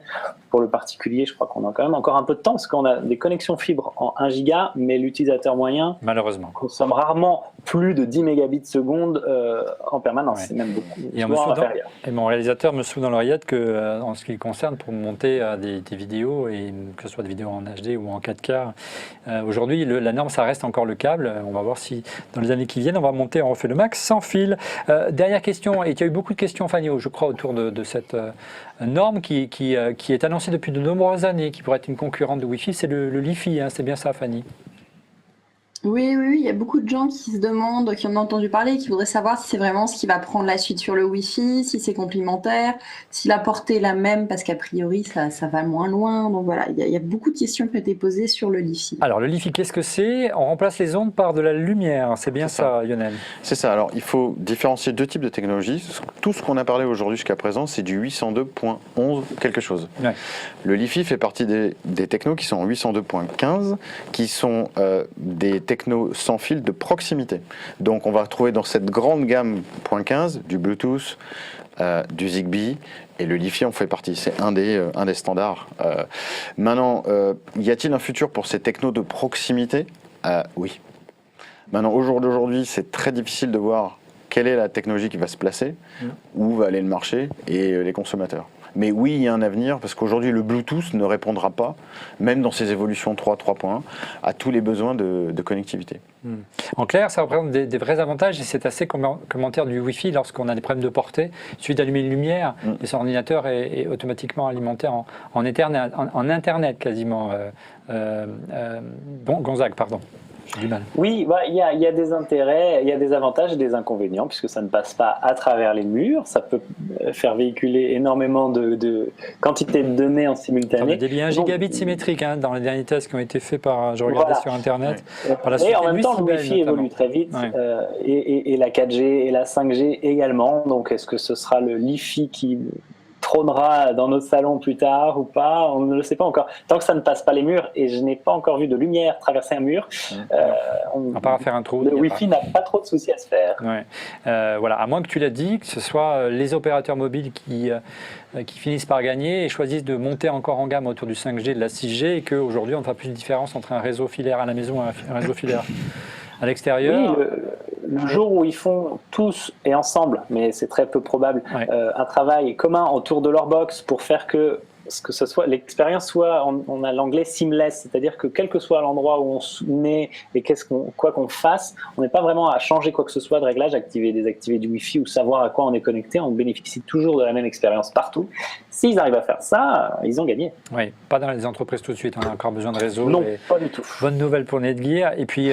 Pour le particulier, je crois qu'on a quand même encore un peu de temps, parce qu'on a des connexions fibres en 1 giga, mais l'utilisateur moyen malheureusement consomme rarement plus de 10 mégabits seconde en permanence. C'est même beaucoup. Et mon réalisateur me souffle dans l'oreillette que, en ce qui le concerne, pour monter des vidéos, et que ce soit des vidéos en HD ou en 4K, aujourd'hui, la norme, ça reste encore le câble. On va voir si, dans les années qui viennent, on refait le max sans fil. Dernière question, et il y a eu beaucoup de questions, Fanny, je crois, autour de cette norme qui est annoncée depuis de nombreuses années, qui pourrait être une concurrente de Wi-Fi, c'est le Li-Fi, c'est bien ça, Fanny? Oui, il y a beaucoup de gens qui se demandent, qui en ont entendu parler, qui voudraient savoir si c'est vraiment ce qui va prendre la suite sur le Wi-Fi, si c'est complémentaire, si la portée est la même, parce qu'a priori ça va moins loin. Donc voilà, il y a beaucoup de questions qui ont été posées sur le Li-Fi. Alors le Li-Fi, qu'est-ce que c'est? On remplace les ondes par de la lumière, c'est bien ça, Lionel? C'est ça, alors il faut différencier deux types de technologies. Tout ce qu'on a parlé aujourd'hui jusqu'à présent, c'est du 802.11 quelque chose. Ouais. Le Li-Fi fait partie des technos qui sont en 802.15, qui sont des techno sans fil de proximité. Donc on va retrouver dans cette grande gamme .15 du Bluetooth, du Zigbee, et le Li-Fi en fait partie. C'est un des standards. Maintenant, y a-t-il un futur pour ces technos de proximité? Oui. Maintenant, au jour d'aujourd'hui, c'est très difficile de voir quelle est la technologie qui va se placer, où va aller le marché et les consommateurs. Mais oui, il y a un avenir, parce qu'aujourd'hui, le Bluetooth ne répondra pas, même dans ses évolutions 3.1, à tous les besoins de connectivité. En clair, ça représente des vrais avantages, et c'est assez commentaire du Wi-Fi lorsqu'on a des problèmes de portée. Il suffit d'allumer une lumière, et son ordinateur est automatiquement alimenté en Internet quasiment. Gonzague, pardon. J'ai du mal. Oui, il y a des intérêts, il y a des avantages et des inconvénients, puisque ça ne passe pas à travers les murs. Ça peut faire véhiculer énormément de quantité de données en simultané. Il y a 1 gigabit symétrique dans les derniers tests qui ont été faits je regardais sur Internet. Et en même temps, le Wi-Fi évolue très vite, et la 4G et la 5G également. Donc, est-ce que ce sera le Li-Fi qui trônera dans nos salons plus tard ou pas, on ne le sait pas encore. Tant que ça ne passe pas les murs, et je n'ai pas encore vu de lumière traverser un mur, à part faire un trou, le Wi-Fi n'a pas trop de soucis à se faire. Voilà, à moins que tu l'as dit, que ce soit les opérateurs mobiles qui finissent par gagner et choisissent de monter encore en gamme autour du 5G, de la 6G, et qu'aujourd'hui on ne fait plus de différence entre un réseau filaire à la maison et un réseau filaire à l'extérieur. Oui, le jour où ils font tous et ensemble, mais c'est très peu probable, Ouais. un travail commun autour de leur box pour faire que ce soit l'expérience soit, on a l'anglais seamless, c'est-à-dire que quel que soit l'endroit où on est et quoi qu'on fasse, on n'est pas vraiment à changer quoi que ce soit de réglage, activer, désactiver du Wi-Fi ou savoir à quoi on est connecté, on bénéficie toujours de la même expérience partout. S'ils arrivent à faire ça, ils ont gagné. Oui, pas dans les entreprises tout de suite, on a encore besoin de réseau. Non, et pas du tout. bonne nouvelle pour Netgear. Et puis,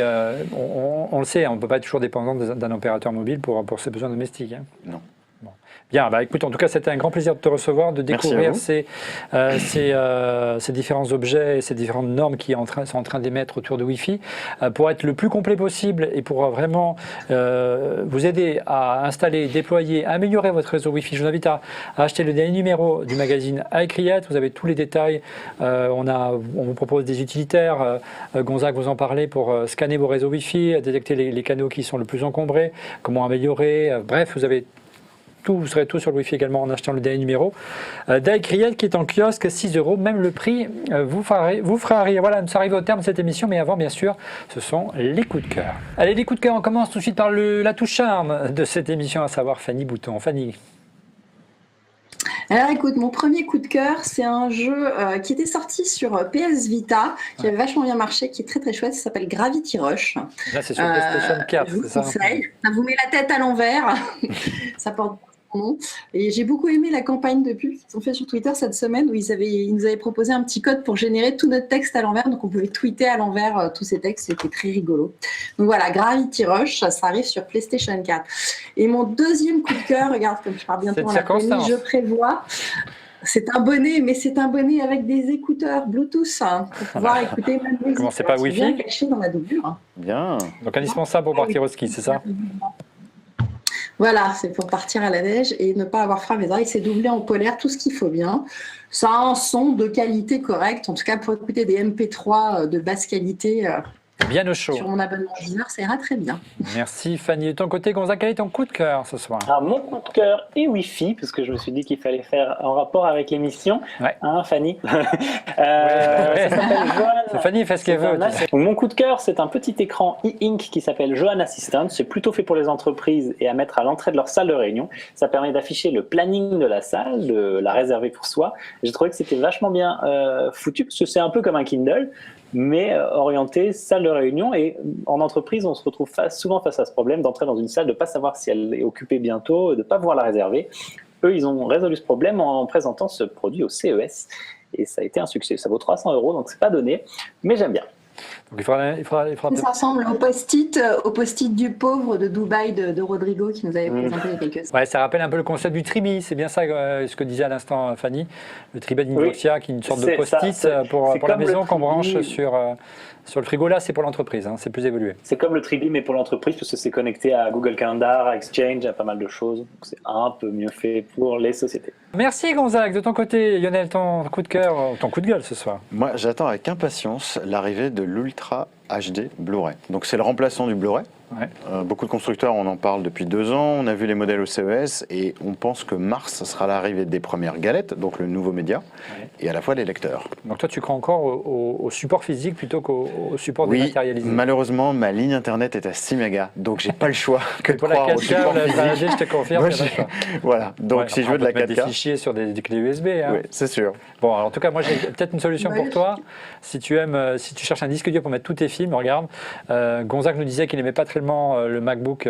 on le sait, on ne peut pas être toujours dépendant d'un opérateur mobile pour ses besoins domestiques. Hein. Non. Bon. Bien, bah, écoute, en tout cas, c'était un grand plaisir de te recevoir, de Merci à découvrir vous. ces différents objets et ces différentes normes qui sont en train d'émettre autour de Wi-Fi pour être le plus complet possible et pour vraiment vous aider à installer, déployer, améliorer votre réseau Wi-Fi. Je vous invite à acheter le dernier numéro du magazine iCreate. Vous avez tous les détails. On vous propose des utilitaires. Gonzague vous en parlait pour scanner vos réseaux Wi-Fi, détecter les canaux qui sont le plus encombrés, comment améliorer. Bref, vous serez tout sur le Wi-Fi également en achetant le dernier numéro d'iCreate qui est en kiosque 6 €. Même le prix vous fera rire. Voilà, nous arrivons au terme de cette émission, mais avant, bien sûr, ce sont les coups de cœur. Allez, les coups de cœur, on commence tout de suite par la touche charme de cette émission, à savoir Fanny Bouton. Fanny. Alors écoute, mon premier coup de cœur, c'est un jeu qui était sorti sur PS Vita, qui avait vachement bien marché, qui est très très chouette, ça s'appelle Gravity Rush. Là, c'est sur PlayStation 4, je vous c'est ça? conseille. Ça vous met la tête à l'envers, ça porte son nom. Et j'ai beaucoup aimé la campagne de pub qu'ils ont fait sur Twitter cette semaine, où ils nous avaient proposé un petit code pour générer tout notre texte à l'envers, donc on pouvait tweeter à l'envers tous ces textes, c'était très rigolo. Donc voilà, Gravity Rush, ça arrive sur PlayStation 4. Et mon deuxième coup de cœur, regarde comme je pars bientôt en après-midi, je prévois. C'est un bonnet, mais c'est un bonnet avec des écouteurs Bluetooth pour pouvoir écouter ma musique. Comment c'est pas Wi-Fi? Bien caché dans la doublure. Bien. Donc indispensable pour partir au ski, c'est ça? Voilà, c'est pour partir à la neige et ne pas avoir froid. Mes oreilles, c'est doublé en polaire, tout ce qu'il faut bien. Ça a un son de qualité correcte. En tout cas, pour écouter des MP3 de basse qualité Bien au chaud. sur mon abonnement Deezer, ça ira très bien. Merci Fanny. De ton côté, Gonzague, quel est ton coup de cœur ce soir? Alors, mon coup de cœur est Wi-Fi, parce que je me suis dit qu'il fallait faire en rapport avec l'émission. Ouais. Hein, Fanny Ouais. Ça s'appelle Johan. Fanny fait ce qu'elle veut. tu sais. Donc, mon coup de cœur, c'est un petit écran e-ink qui s'appelle Johan Assistant. C'est plutôt fait pour les entreprises et à mettre à l'entrée de leur salle de réunion. Ça permet d'afficher le planning de la salle, de la réserver pour soi. J'ai trouvé que c'était vachement bien foutu, parce que c'est un peu comme un Kindle, mais orienté salle de réunion. Et en entreprise, on se retrouve souvent face à ce problème d'entrer dans une salle, de ne pas savoir si elle est occupée bientôt, de ne pas pouvoir la réserver. Eux, ils ont résolu ce problème en présentant ce produit au CES. Et ça a été un succès. Ça vaut 300 €, donc c'est pas donné, mais j'aime bien. Donc il faudra Ça ressemble au post-it du pauvre de Dubaï de Rodrigo qui nous avait présenté il y a quelques semaines. Ouais, ça rappelle un peu le concept du tribi, c'est bien ça ce que disait à l'instant Fanny, le tribi d'Invoxia, qui est une sorte de post-it pour la maison qu'on branche sur le frigo. Là, c'est pour l'entreprise, hein, c'est plus évolué. C'est comme le Tribi, mais pour l'entreprise, parce que c'est connecté à Google Calendar, à Exchange, à pas mal de choses. Donc c'est un peu mieux fait pour les sociétés. Merci Gonzague. De ton côté, Lionel, ton coup de cœur, ton coup de gueule ce soir? Moi, j'attends avec impatience l'arrivée de l'Ultra HD Blu-ray. Donc, c'est le remplaçant du Blu-ray. Ouais. Beaucoup de constructeurs, on en parle depuis 2 ans. On a vu les modèles au CES et on pense que mars, ce sera l'arrivée des premières galettes, donc le nouveau média, et à la fois les lecteurs. Donc toi, tu crois encore au support physique plutôt qu'au support Oui, dématérialisé? malheureusement, ma ligne internet est à 6 mégas, donc j'ai pas le choix que de Pour la croire au 4K support ou la physique. HD, je te confirme. Moi, qu'il y en a pas. Voilà, donc Ouais, si après, je veux de la on peut mettre 4K, des fichiers sur des clés USB. Hein. oui, c'est sûr. Bon, alors, en tout cas, moi j'ai peut-être une solution pour toi. Si tu cherches un disque dur pour mettre tous tes films, regarde. Gonzague nous disait qu'il n'aimait pas tellement le MacBook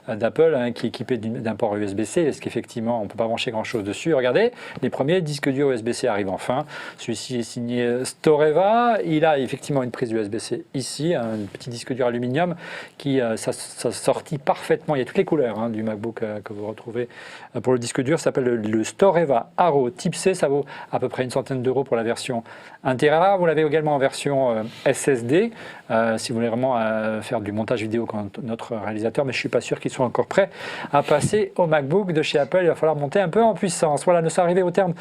d'Apple, hein, qui est équipé d'un port USB-C, parce qu'effectivement, on ne peut pas brancher grand-chose dessus. Regardez, les premiers disques durs USB-C arrivent enfin. Celui-ci est signé Storeva. Il a effectivement une prise USB-C ici, un petit disque dur aluminium qui ça sortit parfaitement. Il y a toutes les couleurs hein, du MacBook que vous retrouvez pour le disque dur. Ça s'appelle le Storeva Arrow Type C. Ça vaut à peu près une centaine d'euros pour la version 1 Tera. Vous l'avez également en version SSD, si vous voulez vraiment faire du montage vidéo comme notre réalisateur, mais je ne suis pas sûr qu'ils soient encore prêts à passer au MacBook de chez Apple. Il va falloir monter un peu en puissance. Voilà, nous sommes arrivés au terme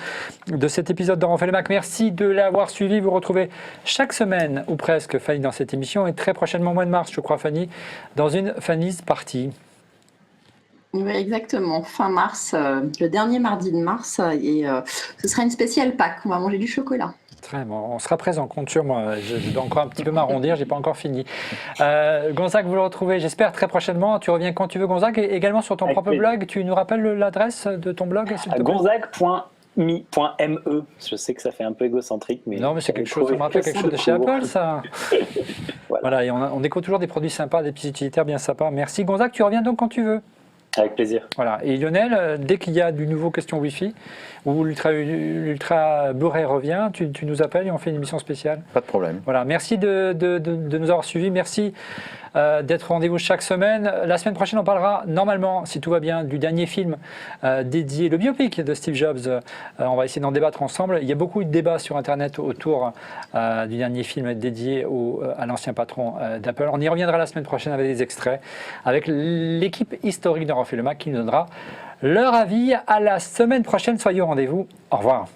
de cet épisode de Refait le Mac. Merci de l'avoir suivi. Vous retrouvez chaque semaine, ou presque, Fanny dans cette émission, et très prochainement, au mois de mars, je crois, Fanny, dans une Fanny's Party. Oui, exactement. Fin mars, le dernier mardi de mars, et ce sera une spéciale Pâques. On va manger du chocolat. extrême. On sera présent, compte sur moi. Je dois encore un petit peu m'arrondir, j'ai pas encore fini. Gonzague, vous le retrouvez, j'espère, très prochainement. Tu reviens quand tu veux, Gonzague, et également sur ton Avec propre plaisir. blog. Tu nous rappelles l'adresse de ton blog, s'il te plaît? Gonzague.me. Je sais que ça fait un peu égocentrique, mais Non, mais c'est quelque chose, ça me rappelle quelque chose de chez Apple, ça. Voilà. Voilà, et on découvre toujours des produits sympas, des petits utilitaires bien sympas. Merci, Gonzague, tu reviens donc quand tu veux. Avec plaisir. Voilà. Et Lionel, dès qu'il y a du nouveau question Wi-Fi, ou l'Ultra Blu-ray revient, tu nous appelles et on fait une émission spéciale. Pas de problème. Voilà, merci de nous avoir suivis, merci d'être au rendez-vous chaque semaine. La semaine prochaine, on parlera normalement, si tout va bien, du dernier film dédié, le biopic de Steve Jobs. On va essayer d'en débattre ensemble. Il y a beaucoup de débats sur Internet autour du dernier film dédié à l'ancien patron d'Apple. On y reviendra la semaine prochaine avec des extraits, avec l'équipe historique de Refait le Mac qui nous donnera leur avis. À la semaine prochaine, soyez au rendez-vous. Au revoir.